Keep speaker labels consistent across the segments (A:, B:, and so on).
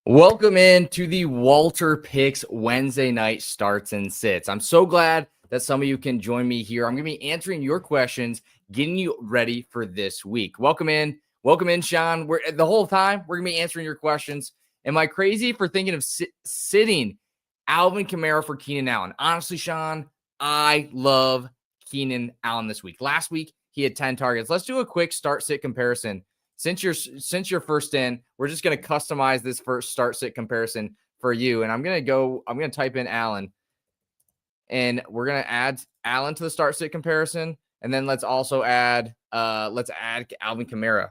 A: Welcome in to the Walter Picks Wednesday night starts and sits. I'm so glad that some of you can join me here. I'm going to be answering your questions, getting you ready for this week. Welcome in, Sean. The whole time we're going to be answering your questions. Am I crazy for thinking of sitting Alvin Kamara for Keenan Allen? Honestly, Sean, I love Keenan Allen this week. Last week he had 10 targets. Let's do a quick start-sit comparison. Since you're first in, we're just going to customize this first start-sit comparison for you. And I'm going to type in Allen. And we're going to add Allen to the start-sit comparison. And then let's also add Alvin Kamara.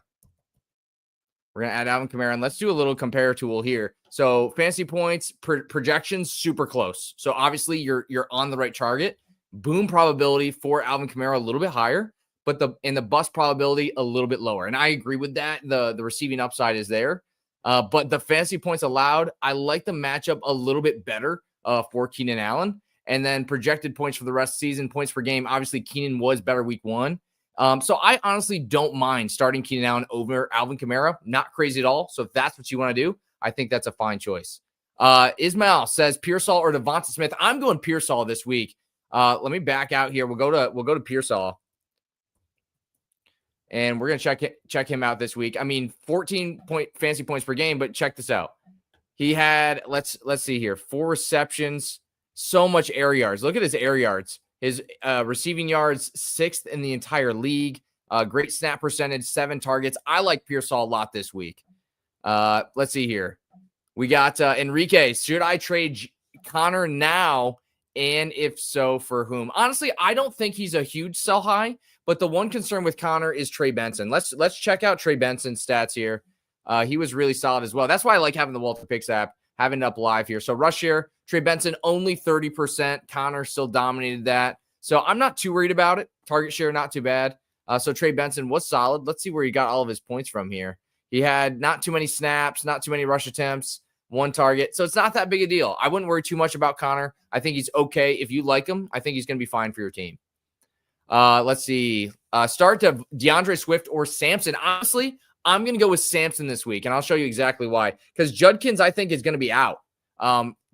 A: We're going to add Alvin Kamara. And let's do a little compare tool here. So fantasy points, projections, super close. So obviously you're on the right target. Boom probability for Alvin Kamara a little bit higher, but the bust probability a little bit lower. And I agree with that. The receiving upside is there. But the fantasy points allowed, I like the matchup a little bit better for Keenan Allen. And then projected points for the rest of the season, points per game. Obviously, Keenan was better week one. So I honestly don't mind starting Keenan Allen over Alvin Kamara. Not crazy at all. So if that's what you want to do, I think that's a fine choice. Ismail says Pearsall or Devonta Smith. I'm going Pearsall this week. Let me back out here. We'll go to Pearsall. And we're going to check him out this week. I mean, 14 fantasy points per game, but check this out. He had, let's see here, 4 receptions, so much air yards. Look at his air yards. His receiving yards, 6th in the entire league. Great snap percentage, 7 targets. I like Pearsall a lot this week. Let's see here. We got Enrique. Should I trade Connor now? And if so, for whom? Honestly, I don't think he's a huge sell high. But the one concern with Connor is Trey Benson. Let's check out Trey Benson's stats here. He was really solid as well. That's why I like having the Walter Picks app, having it up live here. So rush share, Trey Benson only 30%. Connor still dominated that. So I'm not too worried about it. Target share, not too bad. So Trey Benson was solid. Let's see where he got all of his points from here. He had not too many snaps, not too many rush attempts, 1 target. So it's not that big a deal. I wouldn't worry too much about Connor. I think he's okay. If you like him, I think he's going to be fine for your team. Let's see. Start to DeAndre Swift or Sampson. Honestly, I'm going to go with Sampson this week, and I'll show you exactly why. Because Judkins, I think, is going to be out.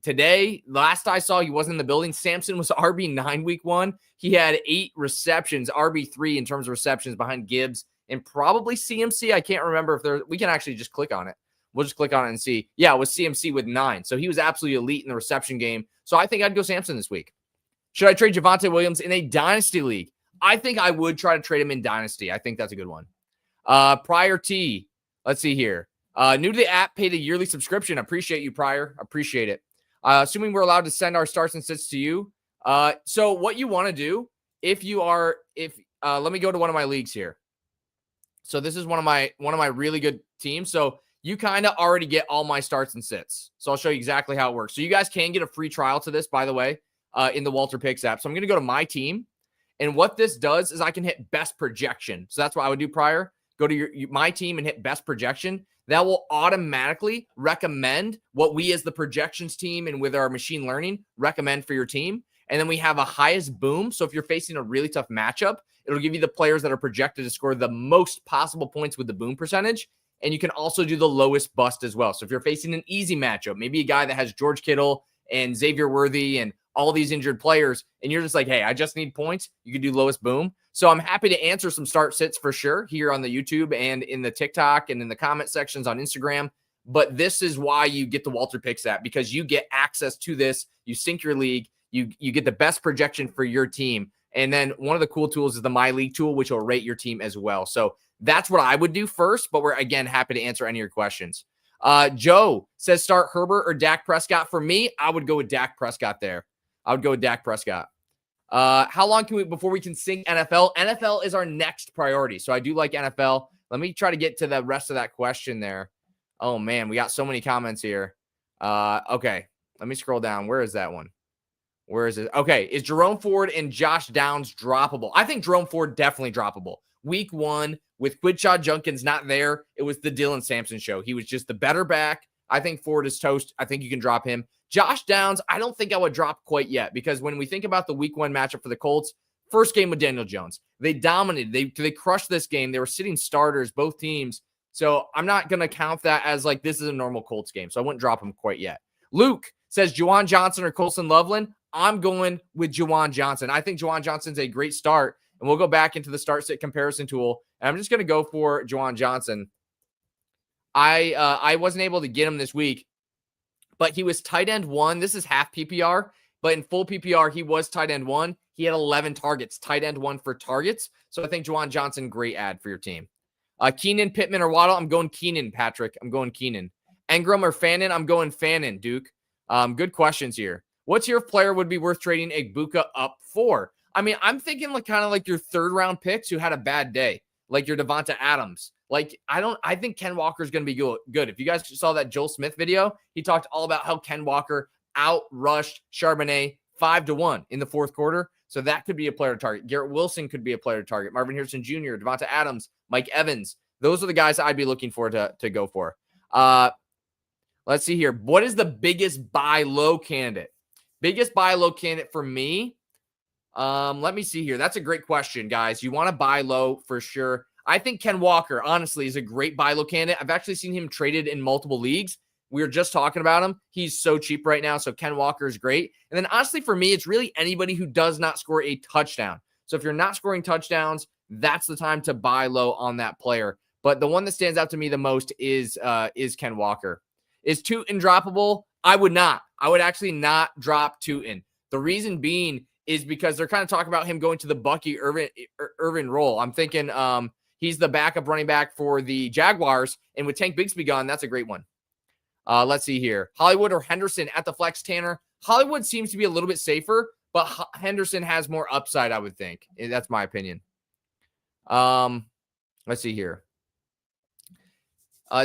A: Today, last I saw, he wasn't in the building. Sampson was RB9 week 1. He had 8 receptions, RB3 in terms of receptions behind Gibbs and probably CMC. I can't remember if we can actually just click on it. We'll just click on it and see. Yeah, it was CMC with 9. So he was absolutely elite in the reception game. So I think I'd go Sampson this week. Should I trade Javonte Williams in a dynasty league? I think I would try to trade him in Dynasty. I think that's a good one. Prior T, let's see here. New to the app, paid a yearly subscription. Appreciate you, Prior. Appreciate it. Assuming we're allowed to send our starts and sits to you. So what you want to do, let me go to one of my leagues here. So this is one of my really good teams. So you kind of already get all my starts and sits. So I'll show you exactly how it works. So you guys can get a free trial to this, by the way, in the Walter Picks app. So I'm going to go to my team. And what this does is I can hit best projection. So that's what I would do prior. Go to my team and hit best projection. That will automatically recommend what we as the projections team and with our machine learning recommend for your team. And then we have a highest boom. So if you're facing a really tough matchup, it'll give you the players that are projected to score the most possible points with the boom percentage. And you can also do the lowest bust as well. So if you're facing an easy matchup, maybe a guy that has George Kittle and Xavier Worthy and all these injured players, and you're just like, hey, I just need points, you can do lowest boom. So I'm happy to answer some start sits for sure here on the YouTube and in the TikTok and in the comment sections on Instagram. But this is why you get the Walter Picks app, because you get access to this. You sync your league. You get the best projection for your team. And then one of the cool tools is the My League tool, which will rate your team as well. So that's what I would do first, but we're, again, happy to answer any of your questions. Joe says start Herbert or Dak Prescott. For me, I would go with Dak Prescott there. I would go with Dak Prescott. How long before we can sync NFL? NFL is our next priority. So I do like NFL. Let me try to get to the rest of that question there. Oh man, we got so many comments here. Okay. Let me scroll down. Where is that one? Where is it? Okay. Is Jerome Ford and Josh Downs droppable? I think Jerome Ford definitely droppable. Week 1 with Quidshot Junkins not there. It was the Dylan Sampson show. He was just the better back. I think Ford is toast. I think you can drop him. Josh Downs, I don't think I would drop quite yet, because when we think about the week 1 matchup for the Colts, first game with Daniel Jones, they dominated. They crushed this game. They were sitting starters, both teams. So I'm not going to count that as like this is a normal Colts game. So I wouldn't drop him quite yet. Luke says Juwan Johnson or Colson Loveland. I'm going with Juwan Johnson. I think Juwan Johnson's a great start. And we'll go back into the start sit comparison tool. And I'm just going to go for Juwan Johnson. I wasn't able to get him this week, but he was tight end 1. This is half PPR, but in full PPR, he was tight end 1. He had 11 targets, tight end 1 for targets. So I think Juwan Johnson, great ad for your team. Keenan, Pittman, or Waddle? I'm going Keenan, Patrick. I'm going Keenan. Engram or Fannin? I'm going Fannin, Duke. Good questions here. What's your player would be worth trading Egbuka up for? I mean, I'm thinking like kind of like your third-round picks who had a bad day, like your Devonta Adams. Like, I think Ken Walker's going to be good. If you guys saw that Joel Smith video, he talked all about how Ken Walker outrushed Charbonnet 5-1 in the fourth quarter. So that could be a player to target. Garrett Wilson could be a player to target. Marvin Harrison Jr., Devonta Adams, Mike Evans. Those are the guys I'd be looking for to go for. Let's see here. What is the biggest buy low candidate? Biggest buy low candidate for me? Let me see here. That's a great question, guys. You want to buy low for sure. I think Ken Walker, honestly, is a great buy low candidate. I've actually seen him traded in multiple leagues. We were just talking about him. He's so cheap right now, so Ken Walker is great. And then, honestly, for me, it's really anybody who does not score a touchdown. So if you're not scoring touchdowns, that's the time to buy low on that player. But the one that stands out to me the most is Ken Walker. Is Tootin droppable? I would not. I would actually not drop Tootin. The reason being is because they're kind of talking about him going to the Bucky Irvin role. I'm thinking he's the backup running back for the Jaguars, and with Tank Bigsby gone, that's a great one. Let's see here. Hollywood or Henderson at the flex, Tanner? Hollywood seems to be a little bit safer, but Henderson has more upside, I would think. That's my opinion. Let's see here.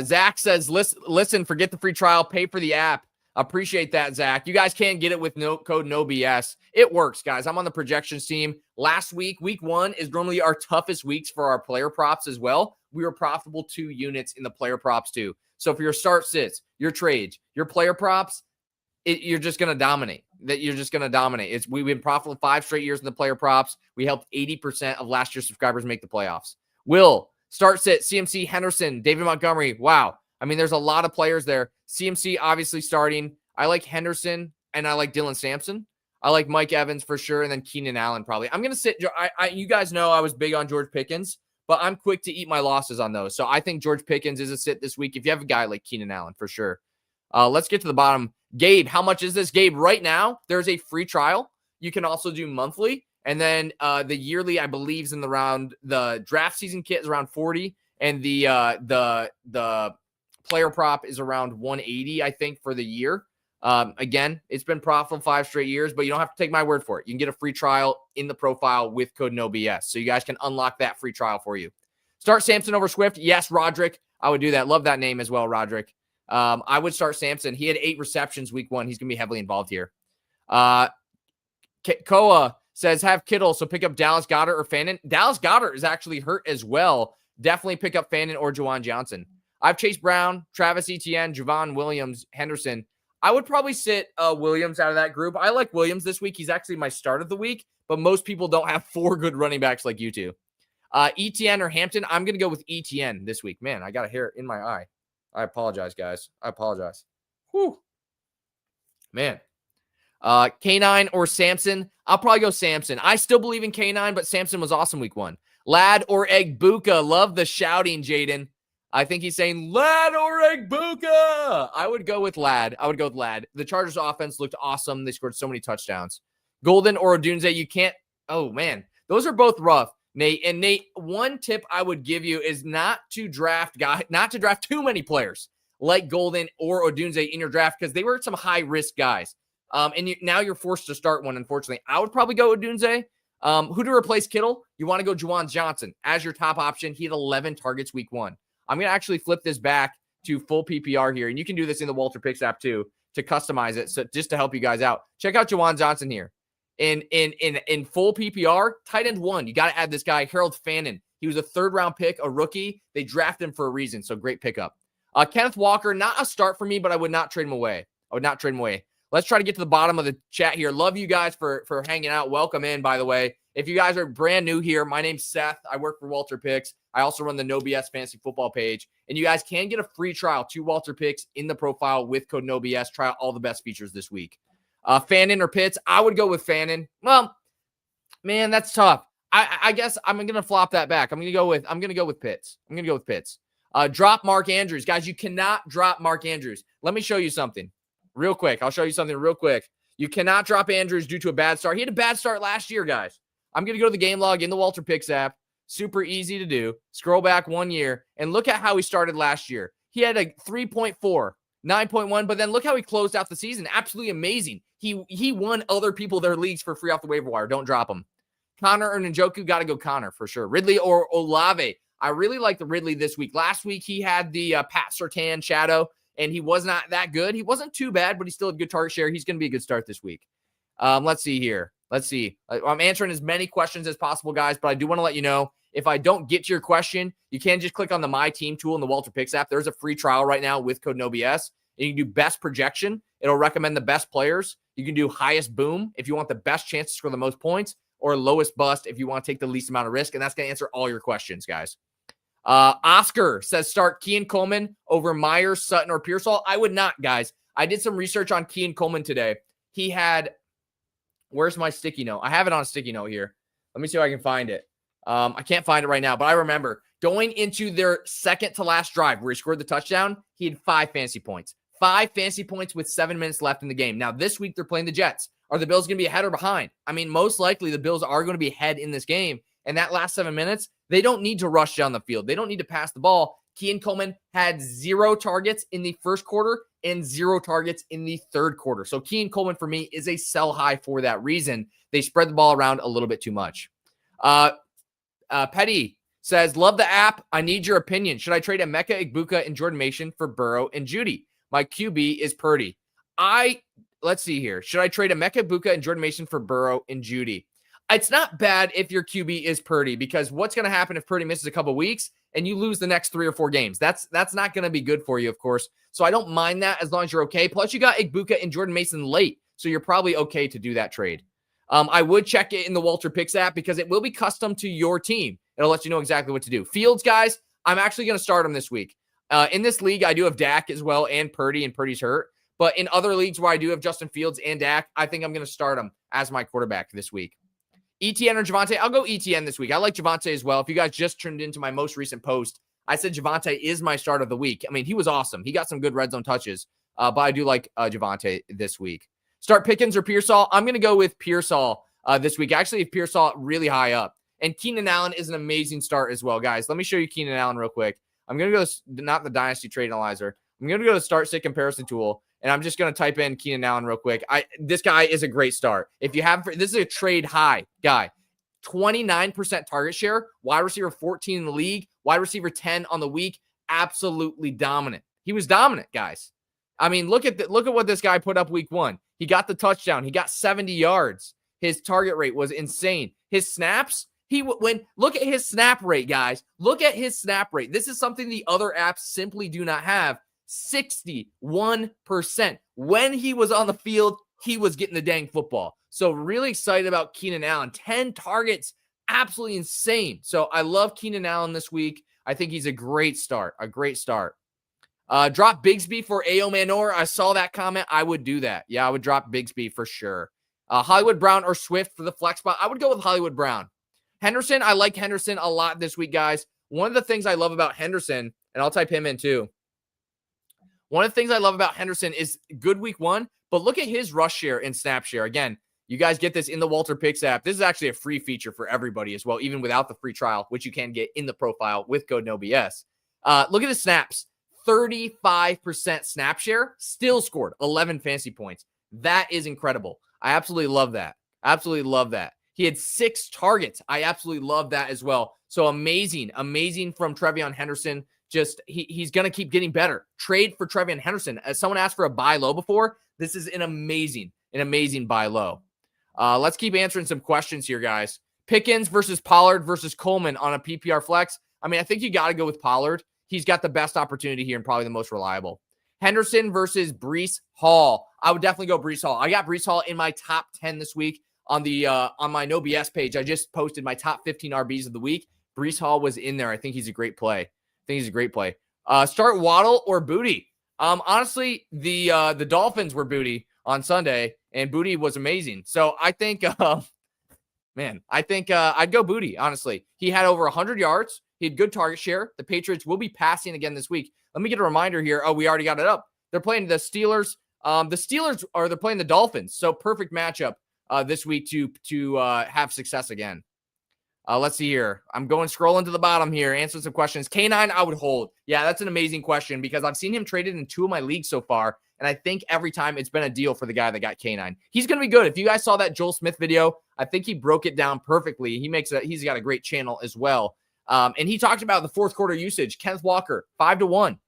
A: Zach says, listen, forget the free trial, pay for the app. Appreciate that, Zach. You guys can get it with code NOBS. It works, guys. I'm on the projections team. Last week, week 1 is normally our toughest weeks for our player props as well. We were profitable 2 units in the player props too. So for your start sits, your trades, your player props, you're just going to dominate. You're just going to dominate. We've been profitable 5 straight years in the player props. We helped 80% of last year's subscribers make the playoffs. Will, start sit, CMC, Henderson, David Montgomery. Wow. I mean, there's a lot of players there. CMC obviously starting. I like Henderson, and I like Dylan Sampson. I like Mike Evans for sure, and then Keenan Allen probably. I'm going to sit. You guys know I was big on George Pickens, but I'm quick to eat my losses on those. So I think George Pickens is a sit this week if you have a guy like Keenan Allen for sure. Let's get to the bottom. Gabe, how much is this? Gabe, right now, there's a free trial. You can also do monthly. And then the yearly, I believe, is in the round. The draft season kit is around 40, and the player prop is around 180, I think, for the year. Again, it's been profitable 5 straight years, but you don't have to take my word for it. You can get a free trial in the profile with code NOBS. So you guys can unlock that free trial for you. Start Sampson over Swift. Yes, Roderick. I would do that. Love that name as well, Roderick. I would start Sampson. He had 8 receptions week 1. He's going to be heavily involved here. Koa says, have Kittle, so pick up Dallas Goedert or Fannin. Dallas Goedert is actually hurt as well. Definitely pick up Fannin or Juwan Johnson. I've Chase Brown, Travis Etienne, Javon Williams, Henderson. I would probably sit Williams out of that group. I like Williams this week. He's actually my start of the week, but most people don't have 4 good running backs like you two. Etienne or Hampton, I'm going to go with Etienne this week. Man, I got a hair in my eye. I apologize, guys. I apologize. Whew. Man. K9 or Samson, I'll probably go Samson. I still believe in K9, but Samson was awesome week 1. Lad or Egbuka, love the shouting, Jaden. I think he's saying Lad or Egbuka. I would go with Lad. The Chargers offense looked awesome. They scored so many touchdowns. Golden or Odunze, you can't. Oh, man. Those are both rough, Nate. And Nate, one tip I would give you is not to draft too many players like Golden or Odunze in your draft because they were some high-risk guys. Now you're forced to start one, unfortunately. I would probably go Odunze. Who to replace Kittle? You want to go Juwan Johnson as your top option. He had 11 targets week 1. I'm going to actually flip this back to full PPR here, and you can do this in the Walter Picks app too to customize it. So just to help you guys out, check out Juwan Johnson here in full PPR, tight end 1. You got to add this guy, Harold Fannin. He was a 3rd-round pick, a rookie. They drafted him for a reason, so great pickup. Kenneth Walker, not a start for me, but I would not trade him away. Let's try to get to the bottom of the chat here. Love you guys for hanging out. Welcome in, by the way. If you guys are brand new here, my name's Seth. I work for Walter Picks. I also run the No BS Fantasy Football page. And you guys can get a free trial to Walter Picks in the profile with code No BS. Try out all the best features this week. Fannin or Pitts? I would go with Fannin. Well, man, that's tough. I guess I'm gonna flop that back. I'm gonna go with Pitts. Drop Mark Andrews. Guys, you cannot drop Mark Andrews. Let me show you something real quick. I'll show you something real quick. You cannot drop Andrews due to a bad start. He had a bad start last year, guys. I'm going to go to the game log in the Walter Picks app. Super easy to do. Scroll back 1 year and look at how he started last year. He had a 3.4, 9.1, but then look how he closed out the season. Absolutely amazing. He won other people their leagues for free off the waiver wire. Don't drop him. Connor or Njoku, got to go Connor for sure. Ridley or Olave. I really like the Ridley this week. Last week, he had the Pat Surtain shadow, and he was not that good. He wasn't too bad, but he still had good target share. He's going to be a good start this week. Let's see here. I'm answering as many questions as possible, guys, but I do want to let you know, if I don't get to your question, you can just click on the My Team tool in the Walter Picks app. There's a free trial right now with code NOBS. And you can do best projection. It'll recommend the best players. You can do highest boom if you want the best chance to score the most points, or lowest bust if you want to take the least amount of risk. And that's going to answer all your questions, guys. Oscar says start Kean Coleman over Myers, Sutton, or Pearsall. I would not, guys. I did some research on Kean Coleman today. He had, where's my sticky note? I have it on a sticky note here. Let me see if I can find it. I can't find it right now, but I remember going into their second to last drive where he scored the touchdown, he had 5 fantasy points. 5 fantasy points with 7 minutes left in the game. Now, this week they're playing the Jets. Are the Bills going to be ahead or behind? I mean, most likely the Bills are going to be ahead in this game. And that last 7 minutes, they don't need to rush down the field. They don't need to pass the ball. Kean Coleman had 0 targets in the first quarter and 0 targets in the third quarter. So Kean Coleman for me is a sell high for that reason. They spread the ball around a little bit too much. Petty says, love the app. I need your opinion. Should I trade Emeka Egbuka and Jordan Mason for Burrow and Judy? My QB is Purdy. Let's see here. Should I trade Emeka Egbuka and Jordan Mason for Burrow and Judy? It's not bad if your QB is Purdy, because what's going to happen if Purdy misses a couple weeks and you lose the next 3 or 4 games? That's not going to be good for you, of course. So I don't mind that as long as you're okay. Plus, you got Egbuka and Jordan Mason late, so you're probably okay to do that trade. I would check it in the Walter Picks app because it will be custom to your team. It'll let you know exactly what to do. Fields, guys, I'm actually going to start him this week. In this league, I do have Dak as well and Purdy's hurt. But in other leagues where I do have Justin Fields and Dak, I think I'm going to start him as my quarterback this week. ETN or Javonte? I'll go ETN this week. I like Javonte as well. If you guys just tuned into my most recent post, I said Javonte is my start of the week. I mean, he was awesome. He got some good red zone touches, but I do like Javonte this week. Start Pickens or Pearsall? I'm going to go with Pearsall this week. Actually, if Pearsall really high up. And Keenan Allen is an amazing start as well, guys. Let me show you Keenan Allen real quick. I'm going to go, not the Dynasty Trade Analyzer. I'm going to go to Start Sit Comparison Tool, and I'm just going to type in Keenan Allen real quick. This guy is a great start. If you have, this is a trade high guy. 29% target share, wide receiver 14 in the league, wide receiver 10 on the week. Absolutely dominant. He was dominant, guys. I mean, look at what this guy put up week 1. He got the touchdown. He got 70 yards. His target rate was insane. His snaps, look at his snap rate, guys. Look at his snap rate. This is something the other apps simply do not have. 61%. When he was on the field, he was getting the dang football. So really excited about Keenan Allen. 10 targets, absolutely insane. So I love Keenan Allen this week. I think he's a great start. Drop Bigsby for A.O. Manor. I saw that comment. I would do that. Yeah, I would drop Bigsby for sure. Hollywood Brown or Swift for the flex spot. I would go with Hollywood Brown. Henderson, I like Henderson a lot this week, guys. One of the things I love about Henderson, and I'll type him in too. One of the things I love about Henderson is good week 1, but look at his rush share and snap share. Again, you guys get this in the Walter Picks app. This is actually a free feature for everybody as well, even without the free trial, which you can get in the profile with code NOBS. Look at his snaps. 35% snap share, still scored 11 fantasy points. That is incredible. I absolutely love that. Absolutely love that. He had 6 targets. I absolutely love that as well. So amazing from Trevion Henderson. Just he's going to keep getting better. Trade for Trevion Henderson. As someone asked for a buy low before, this is an amazing buy low. Let's keep answering some questions here, guys. Pickens versus Pollard versus Coleman on a PPR flex. I mean, I think you got to go with Pollard. He's got the best opportunity here and probably the most reliable. Henderson versus Breece Hall. I would definitely go Breece Hall. I got Breece Hall in my top 10 this week. on my No BS page, I just posted my top 15 RBs of the week. Breece Hall was in there. I think he's a great play. Start Waddle or Booty. Honestly, the Dolphins were Booty on Sunday, and Booty was amazing. So I think, I'd go Booty, honestly. He had over 100 yards. He had good target share. The Patriots will be passing again this week. Let me get a reminder here. Oh, we already got it up. They're playing the Steelers. They're playing the Dolphins. So perfect matchup this week to have success again. Let's see here. I'm scrolling to the bottom here, answering some questions. K9, I would hold. Yeah, that's an amazing question because I've seen him traded in 2 of my leagues so far, and I think every time it's been a deal for the guy that got K9. He's going to be good. If you guys saw that Joel Smith video, I think he broke it down perfectly. He's got a great channel as well. And he talked about the fourth quarter usage. Kenneth Walker, 5-1.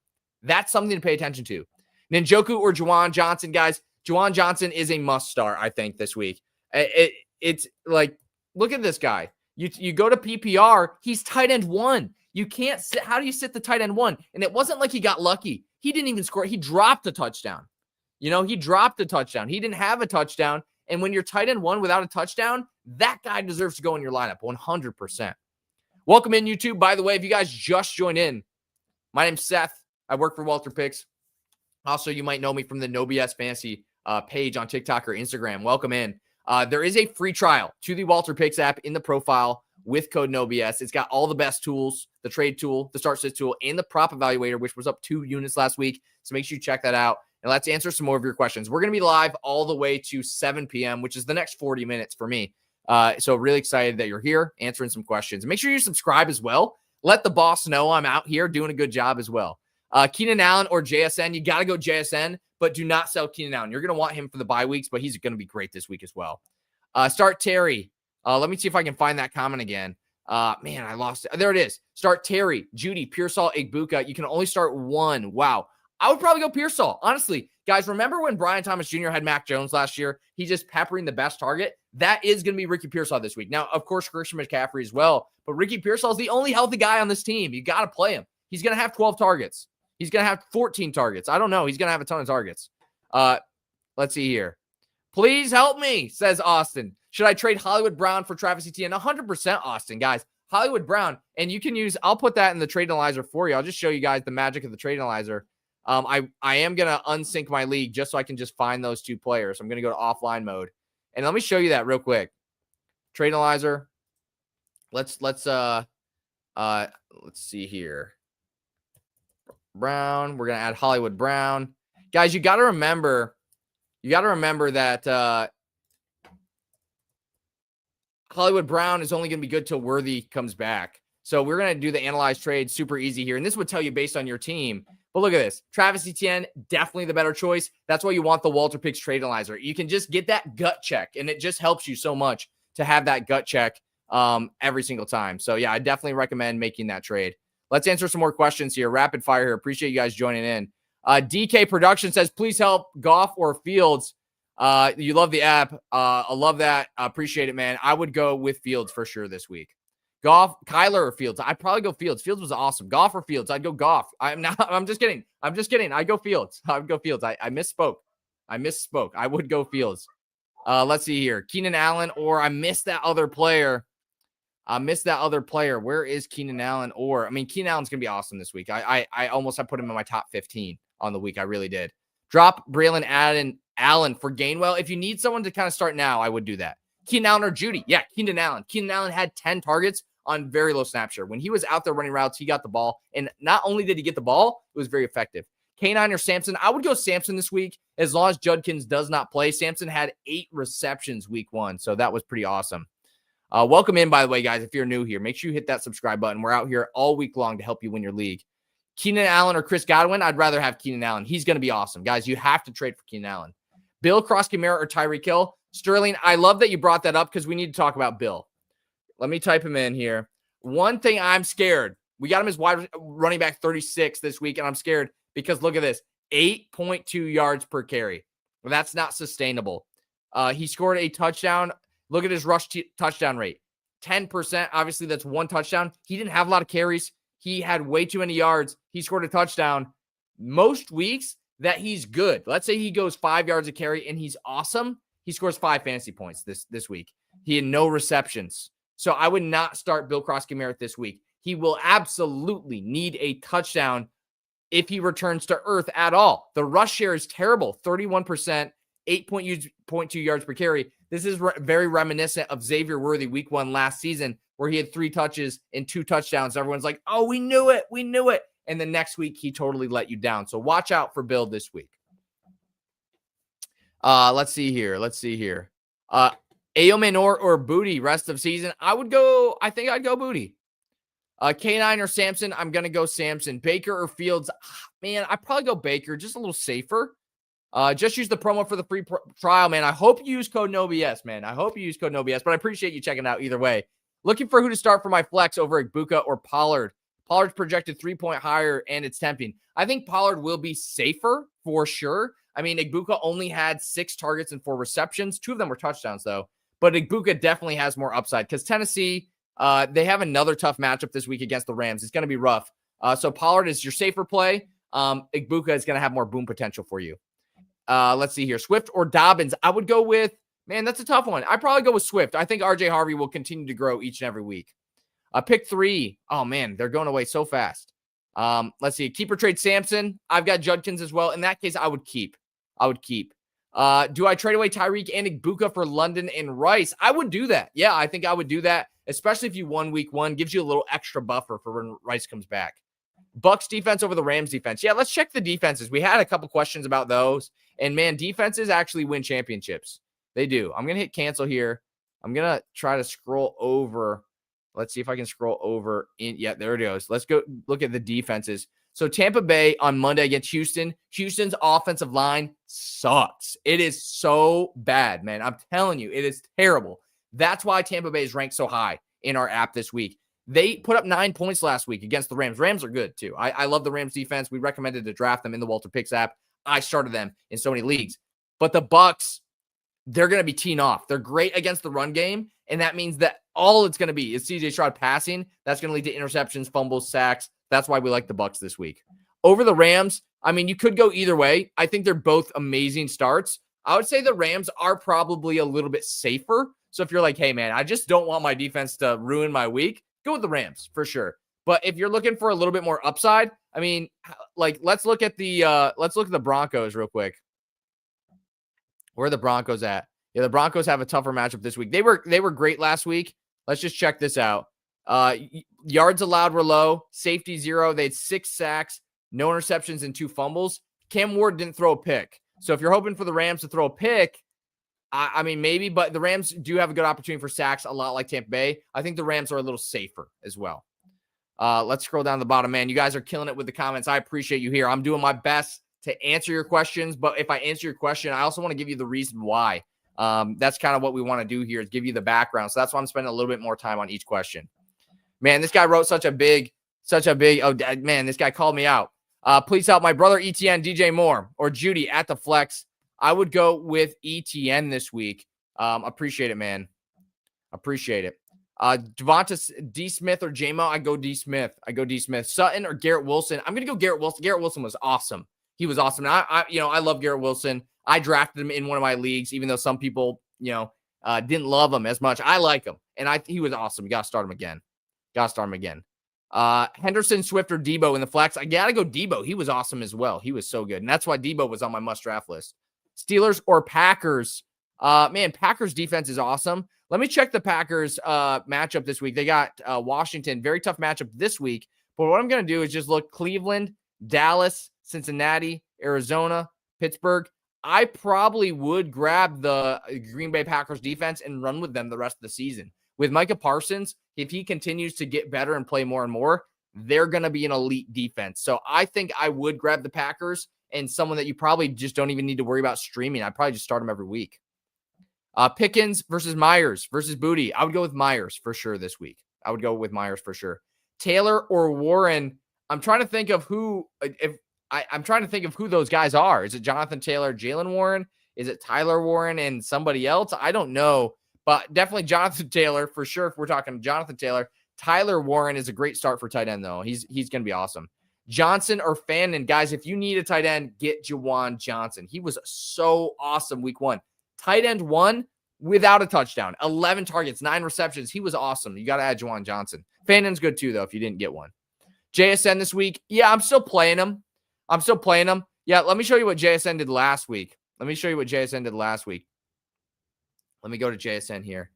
A: That's something to pay attention to. Njoku or Juwan Johnson, guys. Juwan Johnson is a must start, I think, this week. It's like, look at this guy. You go to PPR, he's tight end 1. You can't sit. How do you sit the tight end 1? And it wasn't like he got lucky. He didn't even score. He dropped a touchdown. He dropped a touchdown. He didn't have a touchdown. And when you're tight end 1 without a touchdown, that guy deserves to go in your lineup 100%. Welcome in, YouTube. By the way, if you guys just joined in, my name's Seth. I work for Walter Picks. Also, you might know me from the No BS Fantasy page on TikTok or Instagram. Welcome in. There is a free trial to the Walter Picks app in the profile with code NOBS. It's got all the best tools, the trade tool, the start sit tool, and the prop evaluator, which was up 2 units last week. So make sure you check that out. And let's answer some more of your questions. We're going to be live all the way to 7 p.m., which is the next 40 minutes for me. So really excited that you're here answering some questions. And make sure you subscribe as well. Let the boss know I'm out here doing a good job as well. Keenan Allen or JSN, you got to go JSN, but do not sell Keenan Allen. You're going to want him for the bye weeks, but he's going to be great this week as well. Start Terry. Let me see if I can find that comment again. Man, I lost it. There it is. Start Terry, Judy, Pearsall, Igbuka. You can only start 1. Wow. I would probably go Pearsall. Honestly, guys, remember when Brian Thomas Jr. had Mac Jones last year? He's just peppering the best target. That is going to be Ricky Pearsall this week. Now, of course, Christian McCaffrey as well, but Ricky Pearsall is the only healthy guy on this team. You got to play him. He's going to have 12 targets. He's going to have 14 targets. I don't know. He's going to have a ton of targets. Let's see here. Please help me, says Austin. Should I trade Hollywood Brown for Travis Etienne? 100%, Austin, guys. Hollywood Brown, and you can use, I'll put that in the trade analyzer for you. I'll just show you guys the magic of the trade analyzer. I am going to unsync my league just so I can just find those 2 players. I'm going to go to offline mode. And let me show you that real quick. Trade analyzer. Let's see here. Brown. We're going to add Hollywood Brown. Guys, you got to remember that Hollywood Brown is only going to be good till Worthy comes back. So we're going to do the analyze trade super easy here. And this would tell you based on your team. But look at this. Travis Etienne, definitely the better choice. That's why you want the Walter Picks trade analyzer. You can just get that gut check, and it just helps you so much to have that gut check every single time. So, yeah, I definitely recommend making that trade. Let's answer some more questions here. Rapid fire here. Appreciate you guys joining in. DK Production says, please help Goff or Fields. You love the app. I love that. I appreciate it, man. I would go with Fields for sure this week. Goff, Kyler or Fields? I'd probably go Fields. Fields was awesome. Goff or Fields? I'd go Goff. I'm just kidding. I'd go Fields. I misspoke. I would go Fields. Let's see here. Keenan Allen, or I missed that other player. Where is Keenan Allen? Keenan Allen's going to be awesome this week. I almost have put him in my top 15 on the week. I really did. Drop Braylon Allen for Gainwell. If you need someone to kind of start now, I would do that. Keenan Allen or Judy? Yeah, Keenan Allen. Keenan Allen had 10 targets on very low snap share. When he was out there running routes, he got the ball. And not only did he get the ball, it was very effective. K9 or Samson? I would go Samson this week as long as Judkins does not play. Samson had 8 receptions week 1, so that was pretty awesome. Welcome in, by the way, guys. If you're new here, make sure you hit that subscribe button. We're out here all week long to help you win your league. Keenan Allen or Chris Godwin? I'd rather have Keenan Allen. He's going to be awesome. Guys, you have to trade for Keenan Allen. Bill Cross-Kamara or Tyreek Hill? Sterling, I love that you brought that up because we need to talk about Bill. Let me type him in here. One thing I'm scared. We got him as wide running back 36 this week, and I'm scared because look at this. 8.2 yards per carry. Well, that's not sustainable. He scored a touchdown. Look at his rush touchdown rate. 10%. Obviously, that's 1 touchdown. He didn't have a lot of carries. He had way too many yards. He scored a touchdown. Most weeks that he's good. Let's say he goes 5 yards a carry and he's awesome. he scores 5 fantasy points this week. He had no receptions. So I would not start Bill Krosky-Merritt this week. He will absolutely need a touchdown if he returns to earth at all. The rush share is terrible, 31%, 8.2 yards per carry. This is very reminiscent of Xavier Worthy week 1 last season, where he had 3 touches and 2 touchdowns. Everyone's like, oh, we knew it. And the next week, he totally let you down. So watch out for Bill this week. Let's see here. Ayomin or Booty rest of season. I think I'd go Booty. K9 or Samson, I'm going to go Samson. Baker or Fields, man, I'd probably go Baker, just a little safer. Just use the promo for the free trial, man. I hope you use code NOBS, man. But I appreciate you checking out either way. Looking for who to start for my flex over Igbuka or Pollard. Pollard's projected 3-point higher, and it's tempting. I think Pollard will be safer for sure. I mean, Igbuka only had 6 targets and 4 receptions. 2 of them were touchdowns, though. But Igbuka definitely has more upside because Tennessee, they have another tough matchup this week against the Rams. It's going to be rough. So Pollard is your safer play. Igbuka is going to have more boom potential for you. Let's see here. Swift or Dobbins? I would go with, man, that's a tough one. I'd probably go with Swift. I think RJ Harvey will continue to grow each and every week. Pick 3. Oh, man, they're going away so fast. Let's see. Keep or trade Samson. I've got Judkins as well. In that case, I would keep. Do I trade away Tyreek and Igbuka for London and Rice? I would do that. Yeah, I think I would do that, especially if you won week 1. Gives you a little extra buffer for when Rice comes back. Bucks defense over the Rams defense. Yeah, let's check the defenses. We had a couple questions about those. And, man, defenses actually win championships. They do. I'm going to hit cancel here. I'm going to try to scroll over. Let's see if I can scroll over. Yeah, there it goes. Let's go look at the defenses. So Tampa Bay on Monday against Houston. Houston's offensive line sucks. It is so bad, man. I'm telling you, it is terrible. That's why Tampa Bay is ranked so high in our app this week. They put up 9 points last week against the Rams. Rams are good, too. I love the Rams defense. We recommended to draft them in the Walter Picks app. I started them in so many leagues. But the Bucks, they're going to be teeing off. They're great against the run game, and that means that all it's going to be is C.J. Stroud passing. That's going to lead to interceptions, fumbles, sacks. That's why we like the Bucks this week. Over the Rams, I mean, you could go either way. I think they're both amazing starts. I would say the Rams are probably a little bit safer. So if you're like, hey, man, I just don't want my defense to ruin my week, go with the Rams for sure. But if you're looking for a little bit more upside, I mean, like let's look at the Broncos real quick. Where are the Broncos at? Yeah, the Broncos have a tougher matchup this week. They were great last week. Let's just check this out. Yards allowed were low. Safety 0. They had 6 sacks, no interceptions, and 2 fumbles. Cam Ward didn't throw a pick. So if you're hoping for the Rams to throw a pick, I mean, maybe, but the Rams do have a good opportunity for sacks, a lot like Tampa Bay. I think the Rams are a little safer as well. Let's scroll down to the bottom, man. You guys are killing it with the comments. I appreciate you here. I'm doing my best to answer your questions, but if I answer your question, I also want to give you the reason why. That's kind of what we want to do here is give you the background. So that's why I'm spending a little bit more time on each question. Man, this guy wrote such a big, oh, man, this guy called me out. Please help my brother ETN, DJ Moore, or Judy at the flex. I would go with ETN this week. Appreciate it, man. Appreciate it. Devonta D. Smith or J-Mo, I go D. Smith. Sutton or Garrett Wilson. I'm going to go Garrett Wilson. Garrett Wilson was awesome. He was awesome. And I love Garrett Wilson. I drafted him in one of my leagues, even though some people, didn't love him as much. I like him. And he was awesome. You got to start him again. Henderson, Swift, or Debo in the flex. I got to go Debo. He was awesome as well. He was so good. And that's why Debo was on my must draft list. Steelers or Packers. Man, Packers defense is awesome. Let me check the Packers matchup this week. They got Washington. Very tough matchup this week. But what I'm going to do is just look Cleveland, Dallas, Cincinnati, Arizona, Pittsburgh. I probably would grab the Green Bay Packers defense and run with them the rest of the season. With Micah Parsons, if he continues to get better and play more and more, they're going to be an elite defense. So I think I would grab the Packers and someone that you probably just don't even need to worry about streaming. I'd probably just start them every week. Pickens versus Myers versus Booty. I would go with Myers for sure this week. Taylor or Warren. I'm trying to think of who those guys are. Is it Jonathan Taylor, Jalen Warren? Is it Tyler Warren and somebody else? I don't know, but definitely Jonathan Taylor for sure. If we're talking Jonathan Taylor, Tyler Warren is a great start for tight end though. He's going to be awesome. Johnson or Fannin, guys, if you need a tight end, get Juwan Johnson. He was so awesome week 1. Tight end 1 without a touchdown. 11 targets, 9 receptions. He was awesome. You got to add Juwan Johnson. Fannon's good too, though, if you didn't get one. JSN this week. Yeah, I'm still playing him. Yeah, let me show you what JSN did last week. Let me go to JSN here.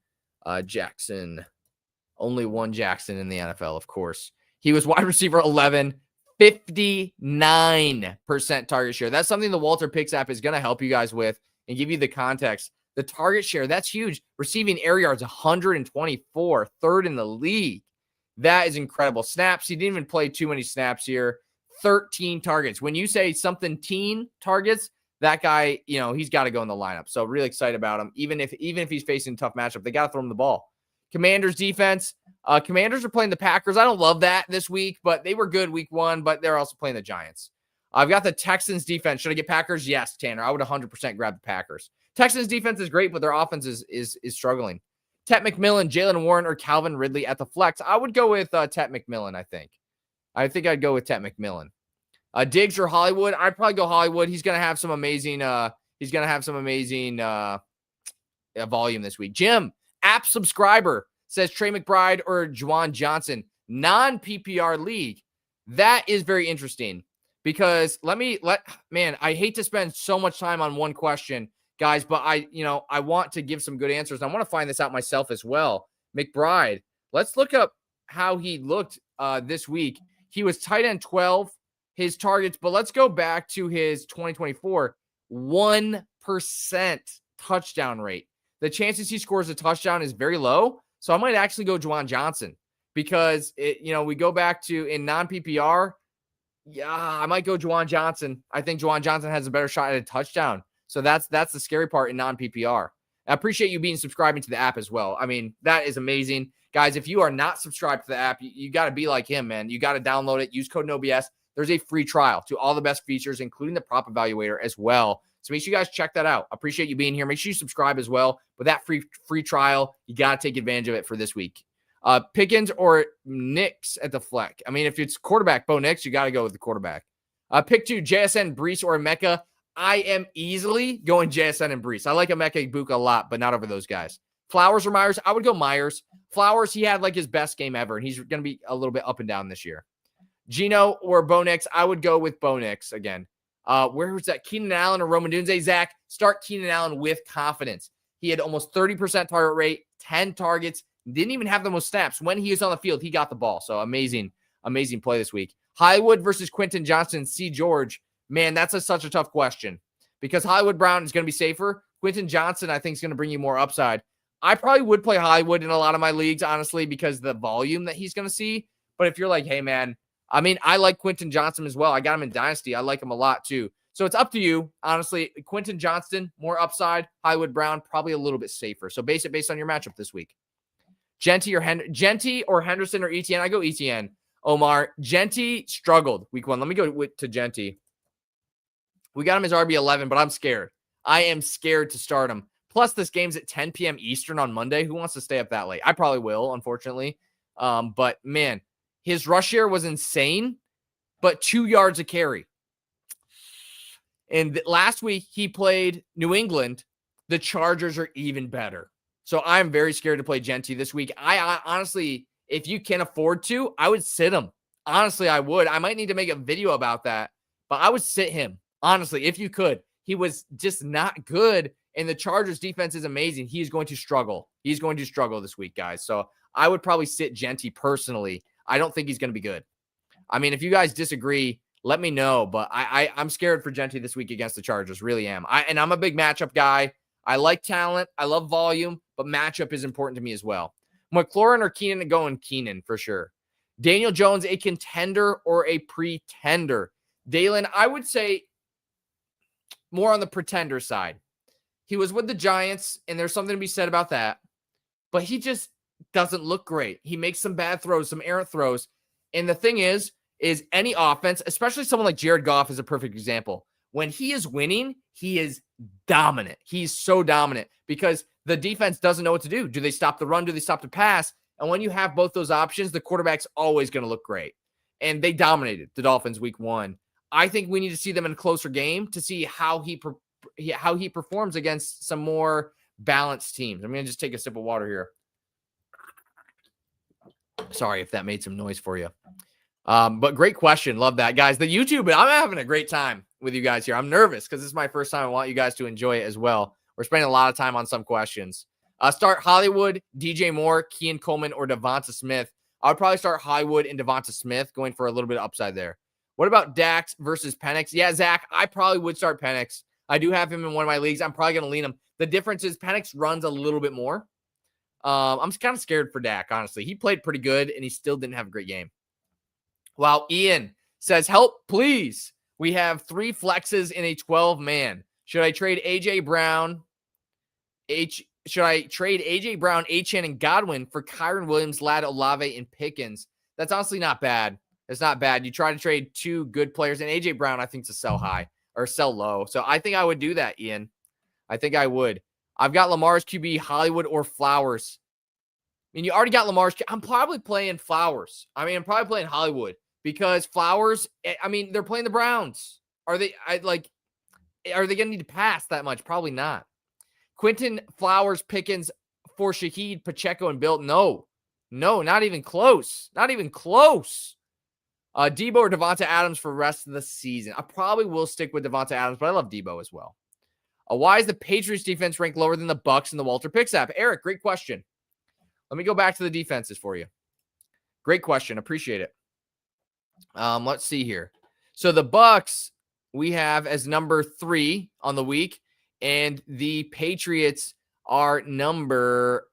A: Jackson. Only one Jackson in the NFL, of course. He was wide receiver 11, 59% target share. That's something the Walter Picks app is going to help you guys with and give you the context. The target share, that's huge. Receiving air yards, 124, third in the league. That is incredible. Snaps, he didn't even play too many snaps here. 13 targets. When you say something teen targets, that guy, he's got to go in the lineup. So really excited about him. Even if he's facing a tough matchup, they got to throw him the ball. Commanders defense. Commanders are playing the Packers. I don't love that this week, but they were good week 1, but they're also playing the Giants. I've got the Texans defense. Should I get Packers? Yes, Tanner. I would 100% grab the Packers. Texans defense is great, but their offense is struggling. Tet McMillan, Jalen Warren, or Calvin Ridley at the flex. I would go with Tet McMillan, I think. I'd go with Tet McMillan. Diggs or Hollywood? I'd probably go Hollywood. He's going to have some amazing volume this week. Jim, app subscriber, says Trey McBride or Juwan Johnson. Non-PPR league. That is very interesting because I hate to spend so much time on one question, guys, but I want to give some good answers. I want to find this out myself as well. McBride, let's look up how he looked this week. He was tight end 12, his targets, but let's go back to his 2024, 1% touchdown rate. The chances he scores a touchdown is very low. So I might actually go Juwan Johnson because we go back to in non-PPR. Yeah, I might go Juwan Johnson. I think Juwan Johnson has a better shot at a touchdown. So that's the scary part in non-PPR. I appreciate you subscribing to the app as well. I mean, that is amazing. Guys, if you are not subscribed to the app, you got to be like him, man. You got to download it. Use code NOBS. There's a free trial to all the best features, including the prop evaluator as well. So make sure you guys check that out. Appreciate you being here. Make sure you subscribe as well. With that free trial, you got to take advantage of it for this week. Pickens or Nix at the flex. I mean, if it's quarterback, Bo Nix, you got to go with the quarterback. Pick 2, JSN, Brees, or Emeka. I am easily going JSN and Brees. I like Emeka Ibuka a lot, but not over those guys. Flowers or Myers? I would go Myers. Flowers, he had like his best game ever, and he's going to be a little bit up and down this year. Gino or Bo Nix? I would go with Bo Nix again. Where was that? Keenan Allen or Roman Dunze? Zach, start Keenan Allen with confidence. He had almost 30% target rate, 10 targets, didn't even have the most snaps. When he was on the field, he got the ball. So amazing play this week. Hollywood versus Quentin Johnson, C. George. Man, that's such a tough question because Hollywood Brown is going to be safer. Quentin Johnson, I think, is going to bring you more upside. I probably would play Hollywood in a lot of my leagues, honestly, because the volume that he's going to see. But if you're like, hey, man, I mean, I like Quentin Johnson as well. I got him in Dynasty. I like him a lot, too. So it's up to you, honestly. Quentin Johnston, more upside. Hollywood Brown, probably a little bit safer. So base it based on your matchup this week. Genty or Henderson or ETN? I go ETN. Omar, Genty struggled week 1. Let me go to Genty. We got him as RB11, but I'm scared. I am scared to start him. Plus, this game's at 10 p.m. Eastern on Monday. Who wants to stay up that late? I probably will, unfortunately. But, man, his rush share was insane, but 2 yards a carry. And last week, he played New England. The Chargers are even better. So I'm very scared to play Genty this week. I honestly, if you can afford to, I would sit him. Honestly, I would. I might need to make a video about that, but I would sit him. Honestly, if you could. He was just not good, and the Chargers defense is amazing. He's going to struggle. He's going to struggle this week, guys. So I would probably sit Genty personally. I don't think he's going to be good. I mean, if you guys disagree, let me know, but I'm scared for Genty this week against the Chargers. Really am. I'm a big matchup guy. I like talent. I love volume, but matchup is important to me as well. McLaurin or Keenan? Going Keenan for sure. Daniel Jones, a contender or a pretender? Dalen, I would say more on the pretender side. He was with the Giants, and there's something to be said about that, but he just doesn't look great. He makes some bad throws, some errant throws. And the thing is any offense, especially someone like Jared Goff is a perfect example. When he is winning, he is dominant. He's so dominant because the defense doesn't know what to do. Do they stop the run? Do they stop the pass? And when you have both those options, the quarterback's always going to look great. And they dominated the Dolphins week 1. I think we need to see them in a closer game to see how he how he performs against some more balanced teams. I'm going to just take a sip of water here. Sorry if that made some noise for you. But great question. Love that, guys. The YouTube, I'm having a great time with you guys here. I'm nervous because this is my first time. I want you guys to enjoy it as well. We're spending a lot of time on some questions. Start Hollywood, DJ Moore, Kean Coleman, or Devonta Smith. I would probably start Hollywood and Devonta Smith, going for a little bit of upside there. What about Dax versus Penix? Yeah, Zach, I probably would start Penix. I do have him in one of my leagues. I'm probably going to lean him. The difference is Penix runs a little bit more. I'm kind of scared for Dak, honestly. He played pretty good, and he still didn't have a great game. Wow, Ian says, help, please. We have 3 flexes in a 12-man. Should I trade A.J. Brown, Achane, and Godwin for Kyron Williams, Ladd, Olave, and Pickens? That's honestly not bad. It's not bad. You try to trade 2 good players, and A.J. Brown, I think, is a sell high or sell low. So I think I would do that, Ian. I think I would. I've got Lamar's QB, Hollywood or Flowers. I mean, you already got Lamar's. I'm probably playing Flowers. I'm probably playing Hollywood because Flowers, they're playing the Browns. Are they going to need to pass that much? Probably not. Quentin, Flowers, Pickens for Shaheed, Pacheco, and Bill. No, not even close. Not even close. Debo or Devonta Adams for the rest of the season. I probably will stick with Devonta Adams, but I love Debo as well. Why is the Patriots defense ranked lower than the Bucs in the Walter Picks app? Eric, great question. Let me go back to the defenses for you. Great question. Appreciate it. Let's see here. So the Bucs we have as number 3 on the week, and the Patriots are number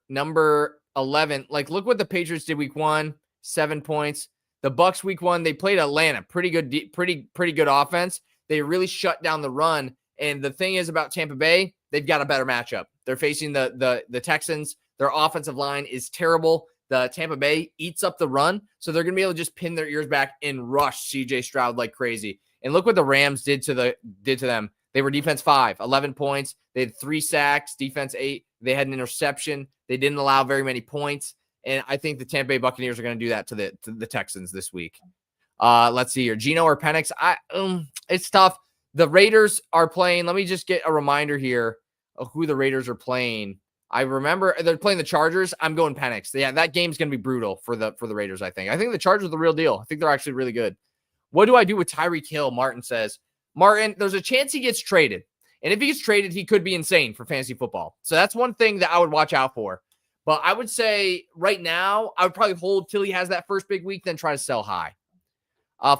A: 11. Like, look what the Patriots did week 1, 7 points. The Bucs week 1, they played Atlanta. Pretty good offense. They really shut down the run. And the thing is about Tampa Bay, they've got a better matchup. They're facing the Texans. Their offensive line is terrible. The Tampa Bay eats up the run, so they're going to be able to just pin their ears back and rush CJ Stroud like crazy. And look what the Rams did to them. They were defense 5, 11 points. They had 3 sacks, defense 8. They had an interception. They didn't allow very many points. And I think the Tampa Bay Buccaneers are going to do that to the Texans this week. Let's see here. Geno or Penix? It's tough. The Raiders are playing. Let me just get a reminder here of who the Raiders are playing. I remember they're playing the Chargers. I'm going Penix. Yeah, that game's going to be brutal for the Raiders, I think. I think the Chargers are the real deal. I think they're actually really good. What do I do with Tyreek Hill? Martin says. Martin, there's a chance he gets traded. And if he gets traded, he could be insane for fantasy football. So that's one thing that I would watch out for. But I would say right now, I would probably hold till he has that first big week, then try to sell high.